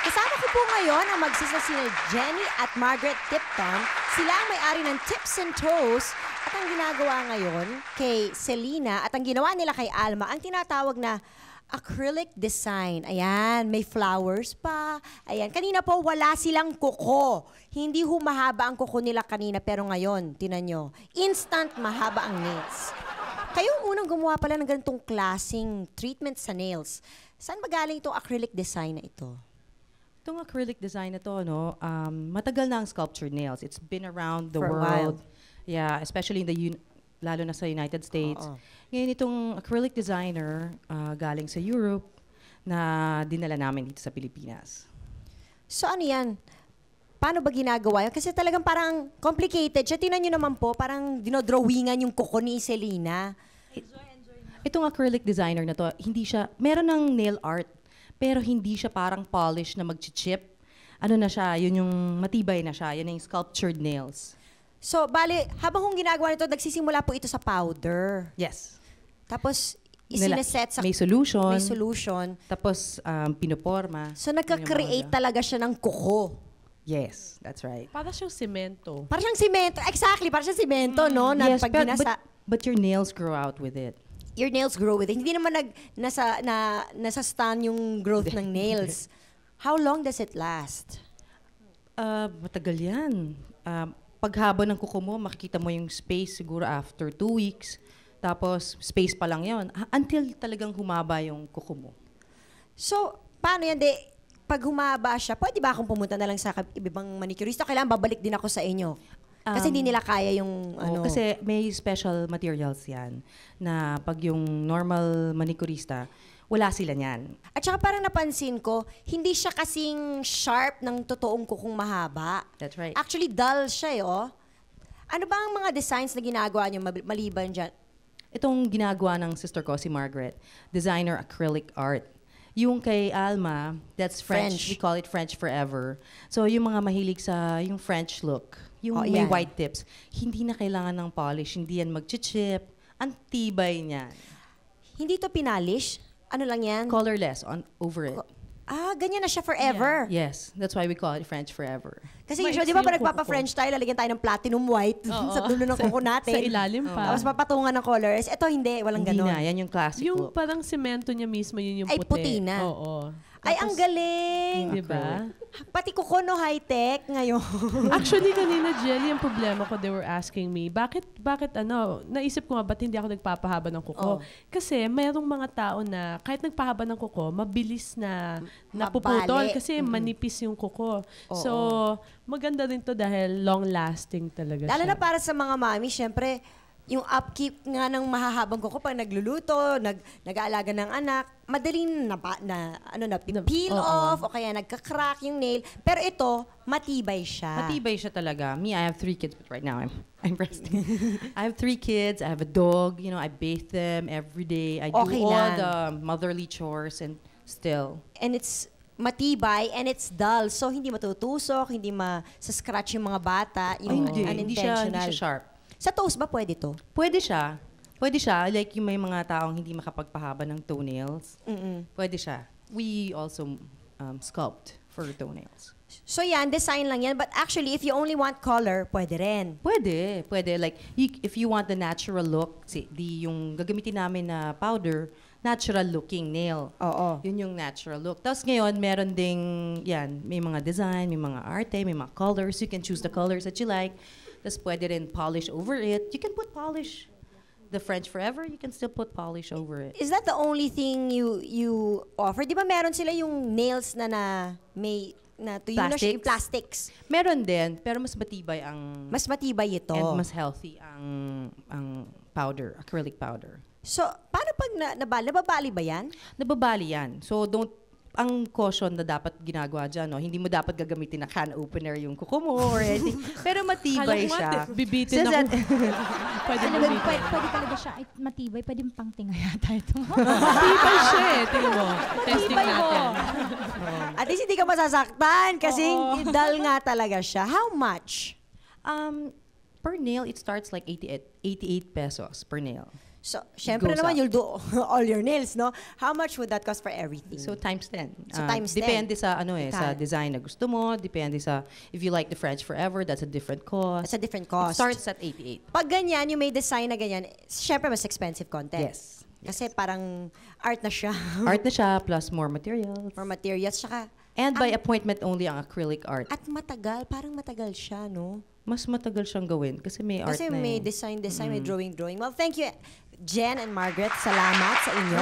Speaker 3: Kasama ko po ngayon ang magsisa sina Jenny at Margaret Tipton. Sila ang may-ari ng Tips and Toes. At ang ginagawa ngayon kay Selena at ang ginawa nila kay Alma, ang tinatawag na acrylic design. Ayan, may flowers pa. Ayan, kanina po wala silang kuko. Hindi humahaba ang kuko nila kanina, pero ngayon, tinan nyo, instant mahaba ang nails. Kayong unang gumawa pala ng ganitong klaseng treatment sa nails. Saan ba galing itong acrylic design na ito?
Speaker 15: Itong acrylic design na to, matagal na ang sculptured nails. It's been around the
Speaker 3: For a while.
Speaker 15: world. Yeah, especially in lalo na sa United States.
Speaker 3: Oo.
Speaker 15: Ngayon itong acrylic designer galing sa Europe na dinala namin dito sa Pilipinas.
Speaker 3: So ano yan? Paano ba ginagawa yan? Kasi talagang parang complicated siya. Tingnan nyo naman po, parang dinodrawingan yung kuko ni Selena.
Speaker 15: Itong acrylic designer na to, meron ng nail art. pero hindi siya parang polish na mag-chip. Ano na siya, yun yung matibay na siya. Yan yung sculptured nails.
Speaker 3: So, bali, habang kung ginagawa nito, nagsisimula po ito sa powder.
Speaker 15: Yes.
Speaker 3: Tapos, isineset sa...
Speaker 15: May solution.
Speaker 3: May solution.
Speaker 15: Tapos, pinoporma.
Speaker 3: So, nagka-create talaga siya ng kuko.
Speaker 15: Yes, that's right.
Speaker 16: Para siyang semento.
Speaker 3: Para siyang simento. Exactly, para siyang simento, no? Na
Speaker 15: Yes,
Speaker 3: pag binasa,
Speaker 15: but your nails grow out with it.
Speaker 3: your nails grow with it. Hindi naman nasa stand yung growth ng nails. How long does it last?
Speaker 15: Matagal yan. Paghaba ng kuko mo, makikita mo yung space siguro after 2 weeks. Tapos, space pa lang yon until talagang humaba yung kuko mo.
Speaker 3: So, paano yan? Pag humaba siya, pwede ba akong pumunta na lang sa ibang manicurista? Kailangan babalik din ako sa inyo. Kasi hindi nila kaya yung ano.
Speaker 15: Kasi may special materials yan na pag yung normal manicurista, wala sila niyan.
Speaker 3: At saka parang napansin ko, hindi siya kasing sharp ng totoong kukong mahaba.
Speaker 15: That's right.
Speaker 3: Actually, dull siya, oh. Ano ba ang mga designs na ginagawa niyo maliban dyan?
Speaker 15: Itong ginagawa ng sister ko, si Margaret, designer acrylic art. Yung kay Alma, that's French. We call it French forever. So yung mga mahilig sa yung French look, yung may
Speaker 3: yan.
Speaker 15: white tips, hindi na kailangan ng polish, hindi yan mag-chip, ang tibay niyan.
Speaker 3: Hindi to pinalish? Ano lang yan?
Speaker 15: Colorless over it.
Speaker 3: Ganyan na siya forever.
Speaker 15: Yes, that's why we call it French forever.
Speaker 3: Kasi usually, di ba pag nagpapa-French tayo, lalagyan tayo ng platinum white sa dulo ng kuko natin.
Speaker 16: Sa ilalim pa.
Speaker 3: Tapos papatungan ng colors. Ito hindi, walang
Speaker 15: Hindi
Speaker 3: ganon.
Speaker 15: na, yan yung classic
Speaker 16: Yung
Speaker 15: look.
Speaker 16: parang semento niya mismo, yun yung puti.
Speaker 3: Ay, puti na.
Speaker 16: Oo.
Speaker 3: Ay, ang galing!
Speaker 16: Diba?
Speaker 3: Pati kuko no high-tech ngayon.
Speaker 16: Actually, kanina, Jelly, ang problema ko, they were asking me, bakit naisip ko nga, ba't hindi ako nagpapahaba ng kuko? Kasi mayroong mga tao na, kahit nagpahaba ng kuko, mabilis na napuputol kasi manipis yung kuko. So, maganda rin to dahil long-lasting talaga
Speaker 3: Lalo
Speaker 16: siya.
Speaker 3: na para sa mga mami, syempre, yung upkeep nga ng mahahabang kuko pag nagluluto, nag-aalaga ng anak, madaling peel off o kaya nagka-crack yung nail. Pero ito, matibay siya.
Speaker 15: Matibay siya talaga. Me, I have 3 kids, but right now I'm resting. I have 3 kids. I have a dog. You know, I bathe them every day. I do all the motherly chores and still.
Speaker 3: And it's matibay and it's dull. So, hindi matutusok, hindi ma-scratch yung mga bata. Yung
Speaker 15: Hindi siya sharp.
Speaker 3: Sa toes ba pwede to?
Speaker 15: Pwede siya. Pwede siya. Like yung may mga taong hindi makapagpahaba ng toenails. Pwede siya. We also sculpt for toenails.
Speaker 3: So yan, design lang yan. But actually, if you only want color, pwede rin.
Speaker 15: Pwede. Pwede. Like, if you want the natural look, yung gagamitin namin na powder, natural looking nail.
Speaker 3: Oo.
Speaker 15: Yun yung natural look. Tapos ngayon, meron ding, yan, may mga design, may mga arte, may mga colors. You can choose the colors that you like. Tapos pwede rin polish over it. You can put polish. The French forever, you can still put polish over it.
Speaker 3: Is that the only thing you offer? Di ba meron sila yung nails na may tuyo na siya, yung plastics?
Speaker 15: Meron din, pero mas matibay ang...
Speaker 3: Mas matibay ito.
Speaker 15: And mas healthy ang powder, acrylic powder.
Speaker 3: So, paano pag nababali ba yan?
Speaker 15: Nababali yan. So, ang caution na dapat ginagawa dyan, no? Hindi mo dapat gagamitin na can opener yung kuko mo or anything. Pero matibay siya.
Speaker 16: Bibitin ako.
Speaker 11: Pwede talaga siya ay matibay. Pwede pang tinga yata ito.
Speaker 16: Matibay siya eh. Tingnan mo. Testing natin.
Speaker 3: At least hindi ka masasaktan kasi dull nga talaga siya. How much?
Speaker 15: Per nail, it starts like 88 pesos per nail.
Speaker 3: So, syempre naman, you'll do all your nails, no? How much would that cost for everything?
Speaker 15: So, times 10.
Speaker 3: So, times 10.
Speaker 15: Depende sa, sa design na gusto mo. Depende sa, if you like the French forever, that's a different cost.
Speaker 3: That's a different cost.
Speaker 15: It starts at 88.
Speaker 3: Pag ganyan, yung may design na ganyan, syempre mas expensive content.
Speaker 15: Yes.
Speaker 3: Kasi parang art na siya.
Speaker 15: Art na siya, plus more materials.
Speaker 3: More materials, tsaka...
Speaker 15: And by appointment only ang acrylic art.
Speaker 3: At matagal, parang matagal siya, no?
Speaker 15: Mas matagal siyang gawin kasi may art na
Speaker 3: Kasi may design, may drawing. Well, thank you, Jen and Margaret. Salamat sa inyo.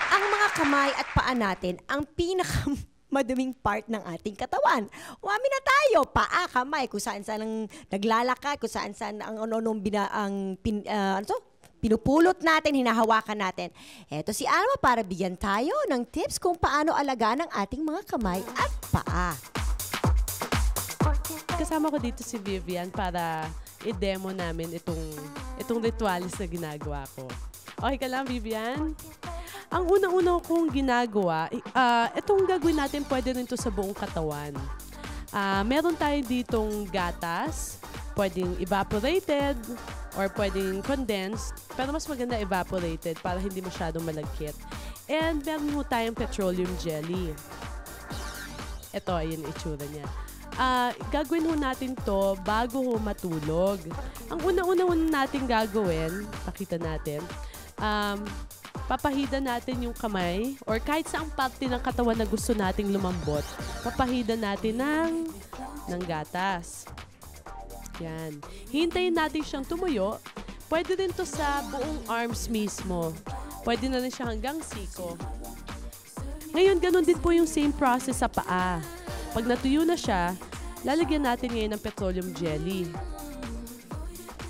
Speaker 3: Ang mga kamay at paa natin, ang pinakamaduming part ng ating katawan. Umamin na tayo, paa, kamay, kung saan-saan ang naglalakad, kung saan-saan ang pinupulot natin, hinahawakan natin. Eto si Alma para bigyan tayo ng tips kung paano alagaan ang ating mga kamay at paa.
Speaker 16: Kasama ko dito si Vivian para i-demo namin itong ritualis na ginagawa ko. Okay ka lang, Vivian? Ang unang-una kong ginagawa, itong gagawin natin pwede rin to sa buong katawan. Meron tayo ditong gatas, pwedeng evaporated or pwedeng condensed, pero mas maganda evaporated para hindi masyadong malagkit. And meron ho tayong petroleum jelly. Ito, ayun yung itsura niya. Gagawin ho natin to bago ho matulog. Ang una-una natin gagawin, pakita natin, papahida natin yung kamay or kahit saang parte ng katawan na gusto nating lumambot, papahida natin ng gatas. Yan. Hintayin natin siyang tumuyo. Pwede din to sa buong arms mismo. Pwede na rin siya hanggang siko. Ngayon, ganun din po yung same process sa paa. Pag natuyo na siya, lalagyan natin ngayon ng petroleum jelly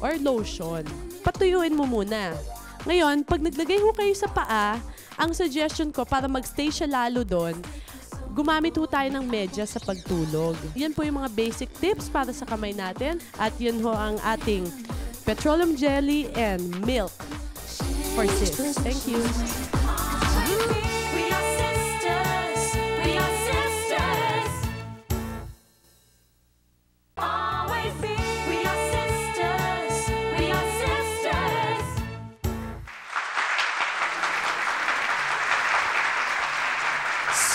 Speaker 16: or lotion. Patuyuin mo muna. Ngayon, pag naglagay ho kayo sa paa, ang suggestion ko para magstay siya lalo doon, gumamit ho tayo ng medyas sa pagtulog. Yan po yung mga basic tips para sa kamay natin. At yun ho ang ating petroleum jelly and milk for sis. Thank you.
Speaker 1: We are sisters. We are sisters. Always be. We are sisters. We are sisters.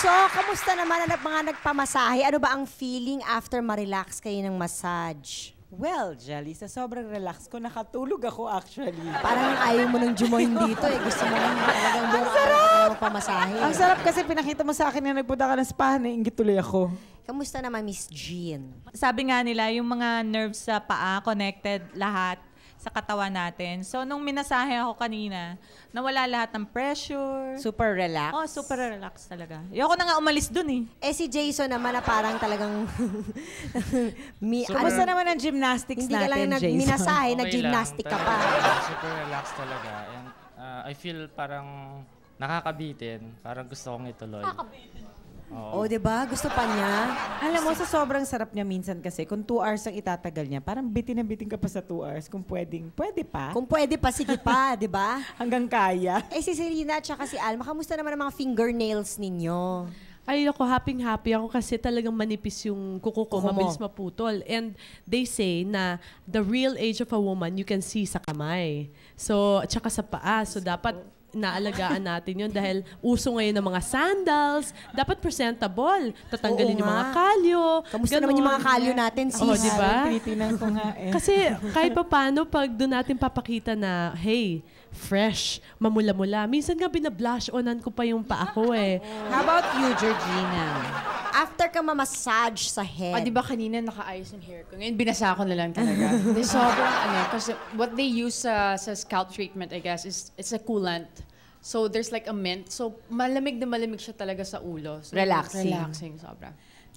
Speaker 3: So, kamusta naman ang mga nagpamasahe? Ano ba ang feeling after ma-relax kayo ng massage?
Speaker 2: Well, Jelly, sa sobrang relax ko, nakatulog ako actually.
Speaker 3: Parang ayaw mo ng jumoin dito eh. Gusto mo lang talagang buong araw magpamasahe.
Speaker 2: Ang sarap kasi pinakita mo sa akin na nagpunta ka ng spa, nainggit tuloy ako.
Speaker 3: Kamusta naman, Miss Jean?
Speaker 14: Sabi nga nila, yung mga nerves sa paa, connected lahat sa katawan natin. So, nung minasahe ako kanina, nawala lahat ng pressure.
Speaker 2: Super relax?
Speaker 14: Oh, super relax talaga. Ayoko na nga umalis dun eh.
Speaker 3: Eh si Jason naman na parang talagang...
Speaker 2: Kamusta naman ang gymnastics
Speaker 3: hindi ka
Speaker 2: natin,
Speaker 3: lang
Speaker 2: Jason?
Speaker 3: minasahe,
Speaker 12: Okay
Speaker 3: nag-gymnastic ka
Speaker 12: lang,
Speaker 3: pa.
Speaker 12: Super relax talaga. And I feel parang nakakabitin. Parang gusto kong ituloy.
Speaker 3: Oh, di ba? Gusto pa niya.
Speaker 2: Alam mo, sa sobrang sarap niya minsan kasi, kung 2 hours ang itatagal niya, parang bitin na bitin ka pa sa 2 hours. Kung pwedeng, pwede pa.
Speaker 3: Kung pwede pa, sige pa, di ba?
Speaker 2: Hanggang kaya.
Speaker 3: Eh si Selena at saka si Alma, kamusta naman ang mga fingernails ninyo?
Speaker 16: Ay, ako, happy ako kasi talagang manipis yung kuko ko, mabilis maputol. And they say na the real age of a woman, you can see sa kamay. So, at saka sa paa. So, dapat naalagaan natin yun dahil uso ngayon ng mga sandals, dapat presentable. Tatanggalin yung mga kalyo.
Speaker 3: Kamusta naman yung mga kalyo natin, sis?
Speaker 16: Oh, di ba?
Speaker 2: Tinitingnan ko nga eh.
Speaker 16: Kasi kahit pa paano, pag doon natin papakita na, hey, fresh, mamula-mula. Minsan nga binablush onan ko pa yung paa ko eh.
Speaker 2: How about you, Georgina?
Speaker 3: After ka ma-massage sa head.
Speaker 5: Di ba kanina nakaayos yung hair ko? Ngayon binasa ko na lang talaga. Di sobrang kasi what they use sa scalp treatment, I guess, is it's a coolant. So there's like a mint. So malamig na malamig siya talaga sa ulo. So,
Speaker 2: Relaxing.
Speaker 5: Relaxing, sobra.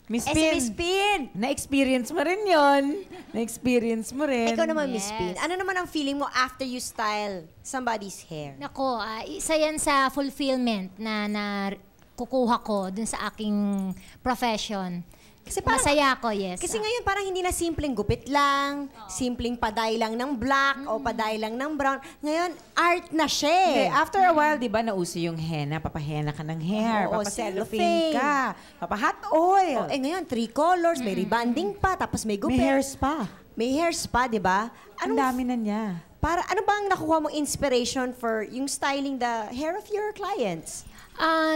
Speaker 2: Miss
Speaker 3: Si
Speaker 2: Pin.
Speaker 3: Miss Pin.
Speaker 2: Na-experience mo rin yun. Na-experience mo rin.
Speaker 3: Ikaw naman, Miss Pin. Ano naman ang feeling mo after you style somebody's hair?
Speaker 10: Nako, isa yan sa fulfillment na kukuha ko dun sa aking profession.
Speaker 3: Kasi parang,
Speaker 10: masaya ako, yes.
Speaker 3: Kasi ngayon parang hindi na simpleng gupit lang, simpleng paday lang ng black o paday lang ng brown. Ngayon, art na siya eh.
Speaker 2: Okay, after a while, di ba, nauso yung henna. Papahena ka ng hair.
Speaker 3: Oo,
Speaker 2: Papacellophane ka. Papa-hot oil.
Speaker 3: Eh ngayon, 3 colors, may rebonding pa, tapos may gupit.
Speaker 2: May hair spa.
Speaker 3: May hair spa, di ba?
Speaker 2: Ang dami na niya.
Speaker 3: Ano ba ang nakuha mong inspiration for yung styling the hair of your clients?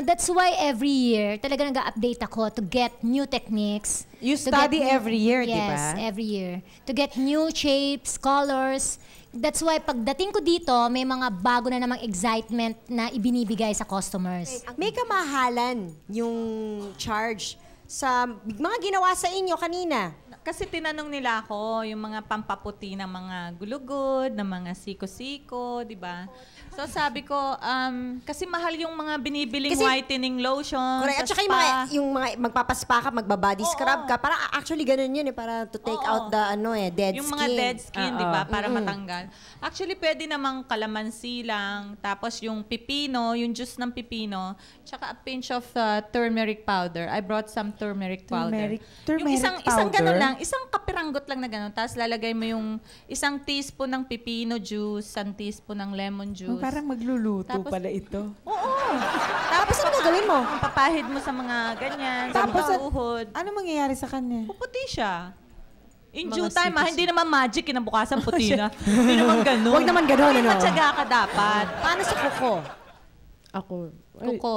Speaker 10: That's why every year, talaga nag-update ako to get new techniques.
Speaker 2: You study every year, di ba?
Speaker 10: Yes, every year. To get new shapes, colors. That's why pagdating ko dito, may mga bago na namang excitement na ibinibigay sa customers.
Speaker 3: May kamahalan yung charge sa mga ginawa sa inyo kanina.
Speaker 14: Kasi tinanong nila ako yung mga pampaputi ng mga gulugod, ng mga siko-siko, di ba? So sabi ko, kasi mahal yung mga binibiling whitening lotion
Speaker 3: Correct. At
Speaker 14: sa
Speaker 3: saka
Speaker 14: spa.
Speaker 3: yung mga magpapaspa ka, magbabody scrub ka. Para actually ganun yun eh, para to take out the dead
Speaker 14: Yung
Speaker 3: skin.
Speaker 14: mga dead skin, di ba? Para matanggal. Actually, pwede namang kalamansi lang. Tapos yung pipino, yung juice ng pipino. Tsaka a pinch of turmeric powder. I brought some turmeric powder.
Speaker 2: Turmeric
Speaker 14: Yung isang
Speaker 2: powder?
Speaker 14: ganun lang. lang, isang kapiranggot lang na gano'n. Tapos lalagay mo yung isang teaspoon ng pipino juice, isang teaspoon ng lemon juice.
Speaker 2: Parang magluluto pala ito.
Speaker 14: Oo.
Speaker 3: Tapos ano gagawin mo?
Speaker 14: Papahid mo sa mga ganyan,
Speaker 2: Tapos,
Speaker 14: sa mga uhod.
Speaker 2: Ano mangyayari sa kanya?
Speaker 14: Puputi siya. In
Speaker 2: Mga
Speaker 14: due time,
Speaker 2: sikis.
Speaker 14: hindi naman magic, kinabukasan puti na. Hindi naman ganun.
Speaker 3: Huwag naman ganun,
Speaker 14: May
Speaker 3: ano?
Speaker 14: matyaga ka dapat.
Speaker 3: Paano sa kuko?
Speaker 16: Ako.
Speaker 14: Kuko.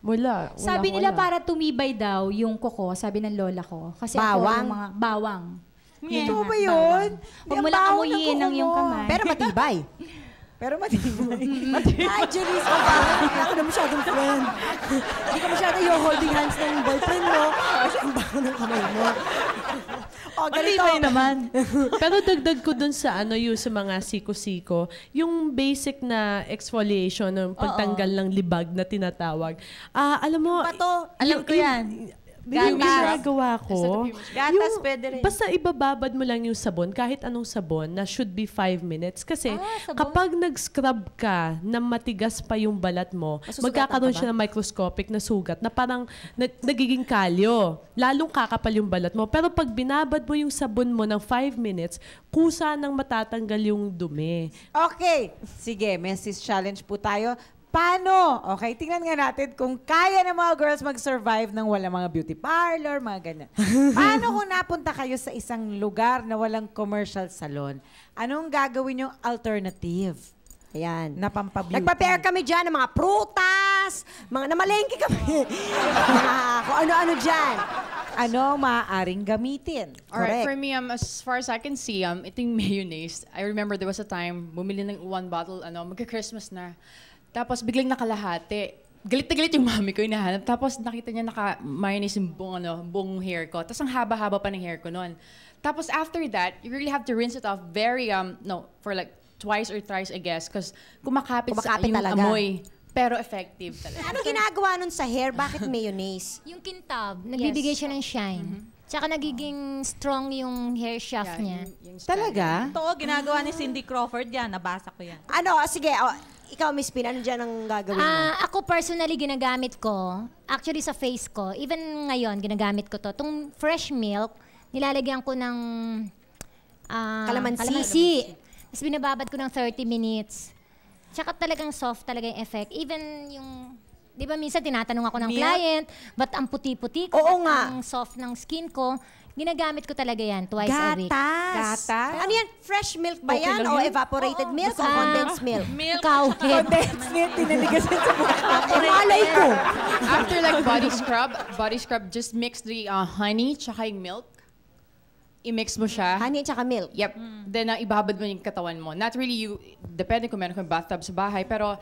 Speaker 16: Wala.
Speaker 11: Sabi nila para tumibay daw yung kuko, sabi ng lola ko. Kasi ako
Speaker 3: Bawang?
Speaker 11: yung mga bawang.
Speaker 2: Ito ba yun?
Speaker 11: Huwag mo lang amuyin ng iyong kamay.
Speaker 3: Pero matibay.
Speaker 2: Pero matibay.
Speaker 3: Ay, Janice, hindi ako na masyadong friend. Hindi ka masyadong yung holding hands ng boyfriend mo. Kasi ang baho ng kamay mo. O, ganito.
Speaker 14: naman.
Speaker 16: Pero dagdag ko dun sa yung sa mga siko-siko, yung basic na exfoliation, ng pagtanggal ng libag na tinatawag. Alam mo,
Speaker 14: Alam ko yan.
Speaker 16: Yung ginagawa ko,
Speaker 14: Gatas, pwede rin.
Speaker 16: basta ibababad mo lang yung sabon, kahit anong sabon, na should be 5 minutes. Kasi kapag nag-scrub ka na matigas pa yung balat mo, magkakaroon siya ng microscopic na sugat na parang nagiging kalyo. Lalong kakapal yung balat mo. Pero pag binabad mo yung sabon mo ng 5 minutes, kusa nang matatanggal yung dumi.
Speaker 2: Okay. Sige, message challenge po tayo. Paano? Okay, tingnan nga natin kung kaya ng mga girls mag-survive ng walang mga beauty parlor, mga ganyan. Paano kung napunta kayo sa isang lugar na walang commercial salon? Anong gagawin yung alternative?
Speaker 3: Ayan.
Speaker 2: Na pampabeauty.
Speaker 3: Nagpa-pair kami dyan ng mga prutas, mga namalengke kami. Kung ano-ano dyan.
Speaker 2: Ano maaaring gamitin?
Speaker 5: Alright,
Speaker 2: Correct.
Speaker 5: for me, as far as I can see, ito yung mayonnaise. I remember there was a time, bumili ng 1 bottle, magka-Christmas na. Tapos biglang nakalahati. Galit na galit yung mami ko, hinahanap. Tapos nakita niya naka-mayonnaise yung buong hair ko. Tapos ang haba-haba pa ng hair ko noon. Tapos after that, you really have to rinse it off for like twice or thrice, I guess. Because kumakapit sa yung
Speaker 3: talaga.
Speaker 5: amoy. Pero effective talaga.
Speaker 3: Ano ginagawa nun sa hair? Bakit mayonnaise?
Speaker 10: Yung kintab, nagbibigay siya ng shine. Tsaka nagiging strong yung hair shaft niya.
Speaker 2: Talaga?
Speaker 14: Ito, ginagawa ni Cindy Crawford yan. Nabasa ko yan.
Speaker 3: Sige, ikaw, Miss Pin, ano dyan ang gagawin mo?
Speaker 10: Ako personally ginagamit ko, actually sa face ko, even ngayon ginagamit ko to. Itong fresh milk, nilalagyan ko ng kalamansi. Tapos binababad ko ng 30 minutes. Tsaka talagang soft talaga yung effect. Even yung, di ba minsan tinatanong ako ng client, ba't ang puti-puti ko, ang soft ng skin ko, ginagamit ko talaga yan twice a week.
Speaker 3: Gatas. Ano yan? Fresh milk ba
Speaker 10: Okay
Speaker 3: yan?
Speaker 10: lang
Speaker 3: O
Speaker 10: yan?
Speaker 3: evaporated milk o condensed milk?
Speaker 10: Cowhead.
Speaker 2: Condensed milk, tinanigasan sa
Speaker 3: Malay ko.
Speaker 5: After like body scrub, just mix the honey tsaka yung milk. I-mix mo siya.
Speaker 3: Honey tsaka milk?
Speaker 5: Yep. Then ibabad mo yung katawan mo. Not really depende kung meron kang bathtub sa bahay, pero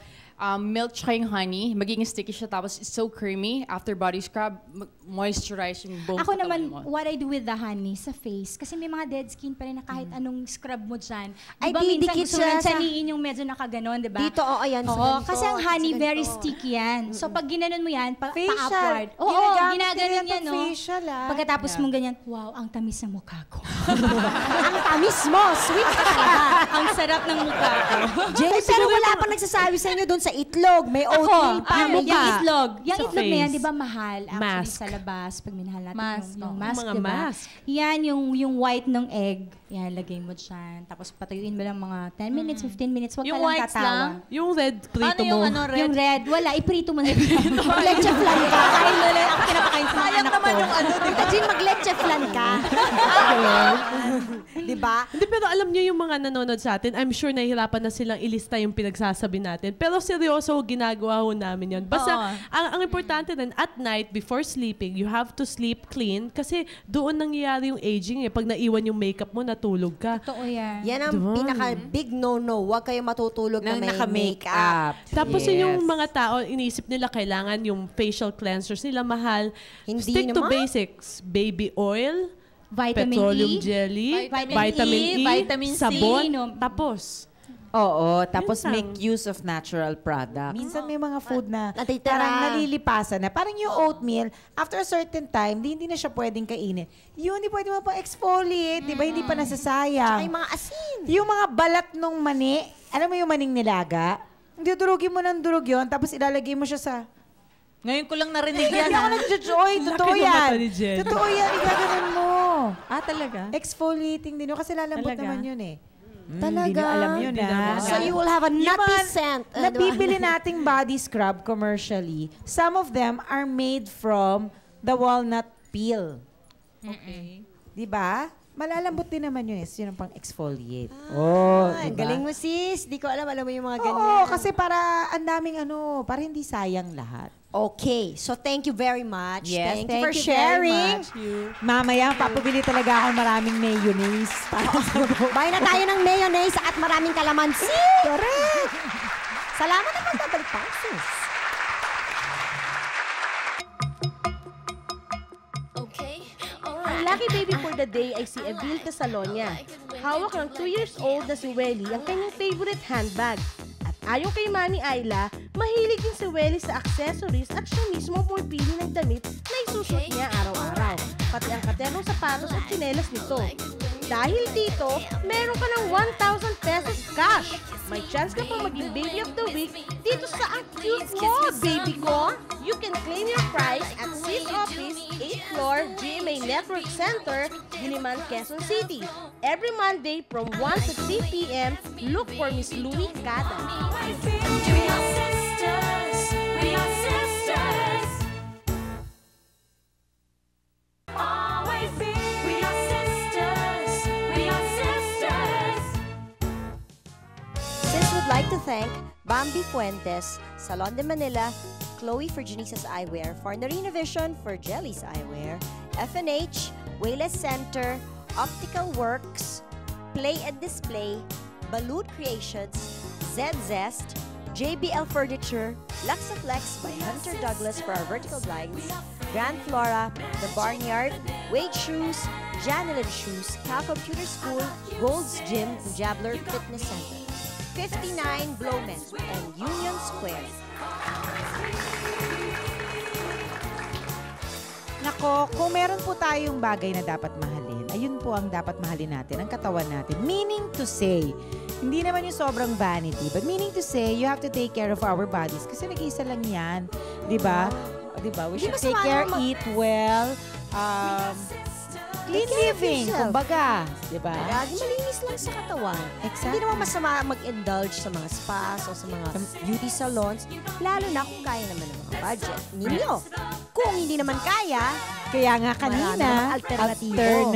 Speaker 5: milk tsaka yung honey, magiging sticky siya, tapos it's so creamy. After body scrub, moisturize yung buong
Speaker 11: Ako
Speaker 5: katawan
Speaker 11: naman,
Speaker 5: mo.
Speaker 11: what I do with the honey sa face, kasi may mga dead skin pa rin na kahit anong scrub mo dyan.
Speaker 3: Ay,
Speaker 11: Diba minsan
Speaker 3: didikit
Speaker 11: gusto
Speaker 3: siya
Speaker 11: mo
Speaker 3: sa-
Speaker 11: saniin yung medyo nakaganon, di ba?
Speaker 3: Dito, ayan. sa
Speaker 11: Oo,
Speaker 3: ganito,
Speaker 11: kasi ang honey,
Speaker 3: sa
Speaker 11: very
Speaker 3: ganito.
Speaker 11: sticky yan. So pag ginanon mo yan,
Speaker 2: Facial.
Speaker 11: pa-upward. Oo,
Speaker 2: Ginagamit
Speaker 11: ginaganon
Speaker 2: nila
Speaker 11: yan,
Speaker 2: pang
Speaker 11: no?
Speaker 2: facial,
Speaker 11: Pagkatapos mong ganyan, wow, ang tamis ng mukha ko.
Speaker 3: Ang tamis mo, sweet ka talaga.
Speaker 11: Ang sarap ng mukha ko.
Speaker 3: Jay, pero wala pang nagsasabi sa inyo doon sa itlog. May oatmeal pa.
Speaker 11: yung
Speaker 3: may
Speaker 11: itlog. Yung
Speaker 16: Sa
Speaker 11: itlog na yan,
Speaker 16: face.
Speaker 11: di ba mahal? Actually,
Speaker 16: Mask.
Speaker 11: sa labas, pag minahal natin
Speaker 14: Mask,
Speaker 11: yung
Speaker 14: oo.
Speaker 11: mask,
Speaker 16: Mga
Speaker 11: di ba?
Speaker 16: mask.
Speaker 11: Yan, yung white ng egg. Yan, lagay mo dyan. Tapos patuyuin mo lang mga 10 minutes, 15 minutes. Huwag
Speaker 14: Yung
Speaker 11: ka lang
Speaker 14: whites
Speaker 11: tatawa.
Speaker 14: lang?
Speaker 16: Yung red prito
Speaker 14: Ano yung
Speaker 16: mo.
Speaker 14: red?
Speaker 11: Yung red, wala. Iprito mo na. Leche flan ka. Kain mo lang. Ako kinapakain sa mga
Speaker 14: Sayang
Speaker 11: anak
Speaker 14: naman
Speaker 11: ko.
Speaker 14: yung
Speaker 3: Tita Jean, mag-leche flan ka. Di ba?
Speaker 16: Hindi, pero alam niyo yung mga nanonood sa atin, I'm sure nahihirapan na silang ilista yung pinagsasabi natin. Pero seryoso, ginagawa ho namin yun. Basta,
Speaker 14: Oo.
Speaker 16: ang importante din, at night, before sleeping, you have to sleep clean kasi doon nangyayari yung aging eh. Pag naiwan yung makeup mo, natulog ka.
Speaker 11: Totoo yan.
Speaker 3: Yan ang
Speaker 16: Diba?
Speaker 3: pinaka-big no-no. Huwag kayo matutulog na
Speaker 2: Nang
Speaker 3: may
Speaker 2: naka-makeup.
Speaker 16: Tapos
Speaker 2: Yes.
Speaker 16: yung mga tao, inisip nila kailangan yung facial cleansers nila mahal.
Speaker 3: Hindi
Speaker 16: Stick to
Speaker 3: naman.
Speaker 16: basics. Baby oil,
Speaker 11: Vitamin
Speaker 16: petroleum
Speaker 11: E,
Speaker 16: jelly,
Speaker 11: vitamin E,
Speaker 14: vitamin C,
Speaker 16: sabon, tapos.
Speaker 2: Oo, tapos
Speaker 16: Yun lang.
Speaker 2: make use of natural products. Minsan may mga food na
Speaker 3: Natitira.
Speaker 2: parang nalilipasan na. Parang yung oatmeal, after a certain time, hindi na siya pwedeng kainin. Yun, hindi pwede mo pa exfoliate, di ba? Hindi pa nasasayang.
Speaker 3: Tsaka yung mga asin.
Speaker 2: Yung mga balat nung mani, alam mo yung maning nilaga? Hindi, durugin mo ng durog yun, tapos ilalagay mo siya sa...
Speaker 14: Ngayon ko lang narinig yan.
Speaker 2: Hindi ako nag-joy. Totoo
Speaker 16: Laki ng
Speaker 2: yan.
Speaker 16: mata ni Jen.
Speaker 2: Totoo yan. Igaganon mo.
Speaker 3: talaga?
Speaker 2: Exfoliating din yun kasi lalambot
Speaker 3: Talaga?
Speaker 2: naman yun eh.
Speaker 3: Talaga?
Speaker 2: Hindi na alam yun
Speaker 3: So you will have a nutty scent.
Speaker 2: Nabibili nating body scrub commercially. Some of them are made from the walnut peel.
Speaker 3: Okay.
Speaker 2: Diba? Malalambot din naman yun. Yun ang pang-exfoliate.
Speaker 3: Ang galing mo, sis. Di ko alam mo yung mga ganyan.
Speaker 2: Oo, kasi para ang daming para hindi sayang lahat.
Speaker 3: Okay. So thank you very much.
Speaker 2: Yes,
Speaker 3: thank you for
Speaker 2: very
Speaker 3: sharing.
Speaker 2: much. Mamaya, papabili talaga ako ng maraming mayonnaise.
Speaker 3: Buy na tayo ng mayonnaise at maraming kalamansi. Correct. Salamat na pagbabalik pa, sis.
Speaker 17: Ang lucky baby for the day ay si Evil Tesalonia. Hawak ng 2 years old na si Welly ang kanyang favorite handbag. At ayon kay Mami Ayla, mahilig din si Welly sa accessories at siya mismo pumipili ng damit na isusuot niya araw-araw. Pati ang katernong sapatos at tsinelas nito. Dahil dito, meron ka ng 1,000 pesos cash. May chance ka pa maging baby of the week dito sa ang cute mo, baby ko. You can claim your prize at Sis Office, 8th floor, GMA Network Center, Diliman, Quezon City. Every Monday from 1 to 3 p.m., look for Miss Louie Cada.
Speaker 3: Like to thank Bambi Fuentes, Salon de Manila, Chloe for Janice's Eyewear, Farnarina Vision for Jelly's Eyewear, FNH, Wayless Center, Optical Works, Play and Display, Balut Creations, Zest, JBL Furniture, Luxaflex by Hunter Douglas for our vertical blinds, Grand Flora, The Barnyard, Wade Shoes, Janilin Shoes, Cal Computer School, Gold's Gym, and Jabler Fitness Center. 59 Blowmen and Union Square.
Speaker 2: Nako, kung meron po tayong bagay na dapat mahalin, ayun po ang dapat mahalin natin, ang katawan natin. Meaning to say, hindi naman yung sobrang vanity, but meaning to say, you have to take care of our bodies kasi nag-iisa lang yan. Diba? Diba? We should take care, eat well, clean living, kumbaga. Diba?
Speaker 3: Lagi malinis lang sa katawan. Hindi naman masama mag-indulge sa mga spas o sa mga beauty salons, lalo na kung kaya naman ng mga budget ninyo. Kung hindi naman kaya,
Speaker 2: nga kanina, alternative.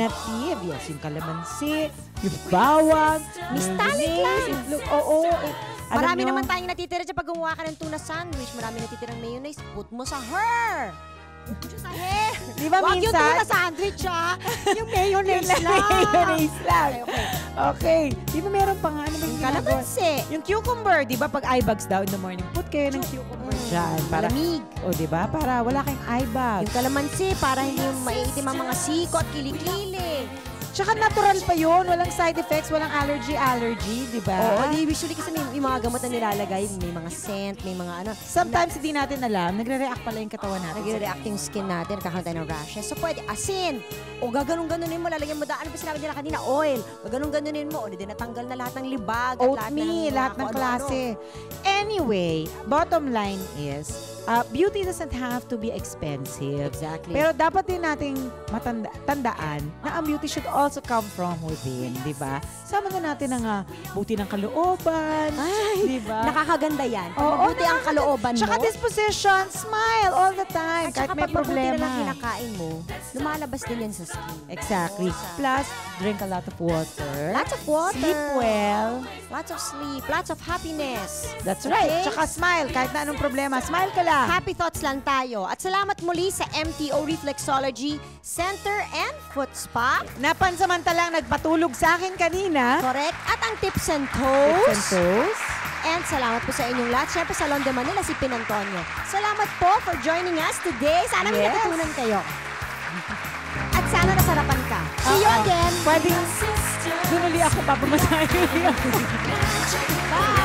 Speaker 2: Yes, yung kalamansi, yung bawang,
Speaker 3: Mistalik lang.
Speaker 2: Oo.
Speaker 3: Marami naman tayong natitira dyan pag gumawa ka ng tuna sandwich. Marami natitirang mayonnaise. Put mo sa hair. Sa hair.
Speaker 2: Di ba
Speaker 3: Wag
Speaker 2: minsan?
Speaker 3: yung tuna sandwich, ha? Yung mayonnaise lang.
Speaker 2: Mayonnaise lang. Okay. Di ba meron pa nga? Ano ba yung
Speaker 3: kalamansi.
Speaker 2: Yung cucumber. Di ba pag eye bags daw in the morning, put kayo ng cucumber dyan. Para,
Speaker 3: malamig.
Speaker 2: O di ba? Para wala kayong eye bag.
Speaker 3: Yung kalamansi, para hindi maiitim ang mga siko at kilikili.
Speaker 2: Tsaka natural pa yun. Walang side effects, walang allergy, di ba?
Speaker 3: Oo, usually kasi may mga gamot na nilalagay, may mga scent, may mga ano.
Speaker 2: Sometimes hindi natin alam, nagre-react pala yung katawan natin.
Speaker 3: Nagre-react yung skin natin, nagkakaroon tayo ng rashes. So pwede asin, o gaganong-ganunin mo, lalagyan mo ano ba sinabi nila kanina? Oil. Gaganong-ganunin mo, o di natanggal na lahat ng libag.
Speaker 2: Oatmeal, lahat ng klase. Anyway, bottom line is, beauty doesn't have to be expensive.
Speaker 3: Exactly.
Speaker 2: Pero dapat din nating tandaan na ang beauty should also come from within, di ba? Sama na natin ang buti ng kalooban, di ba?
Speaker 3: Nakakaganda yan. Mabuti ang kalooban mo.
Speaker 2: Tsaka disposition, smile all the time.
Speaker 3: At
Speaker 2: kahit
Speaker 3: saka
Speaker 2: may
Speaker 3: pag mabuti na
Speaker 2: problema.
Speaker 3: lang kinakain mo, lumalabas din yan sa skin.
Speaker 2: Exactly. Plus, drink a lot of water.
Speaker 3: Lots of water.
Speaker 2: Sleep well.
Speaker 3: Lots of sleep. Lots of happiness.
Speaker 2: That's right. Tsaka smile. Kahit na anong problema, smile ka lang.
Speaker 3: Happy thoughts lang tayo. At salamat muli sa MTO Reflexology Center and Foot Spa.
Speaker 2: Napansamantalang nagpatulog sa akin kanina.
Speaker 3: Correct. At ang Tips and Toes.
Speaker 2: Tips and Toes.
Speaker 3: And salamat po sa inyong lahat. Siyempre, Salon de Manila, si Pinantonio. Salamat po for joining us today. Sana may natutunan kayo. At sana nasarapan ka. See you again.
Speaker 2: Pwedeng, dun uli ako papamasahin.
Speaker 3: Bye!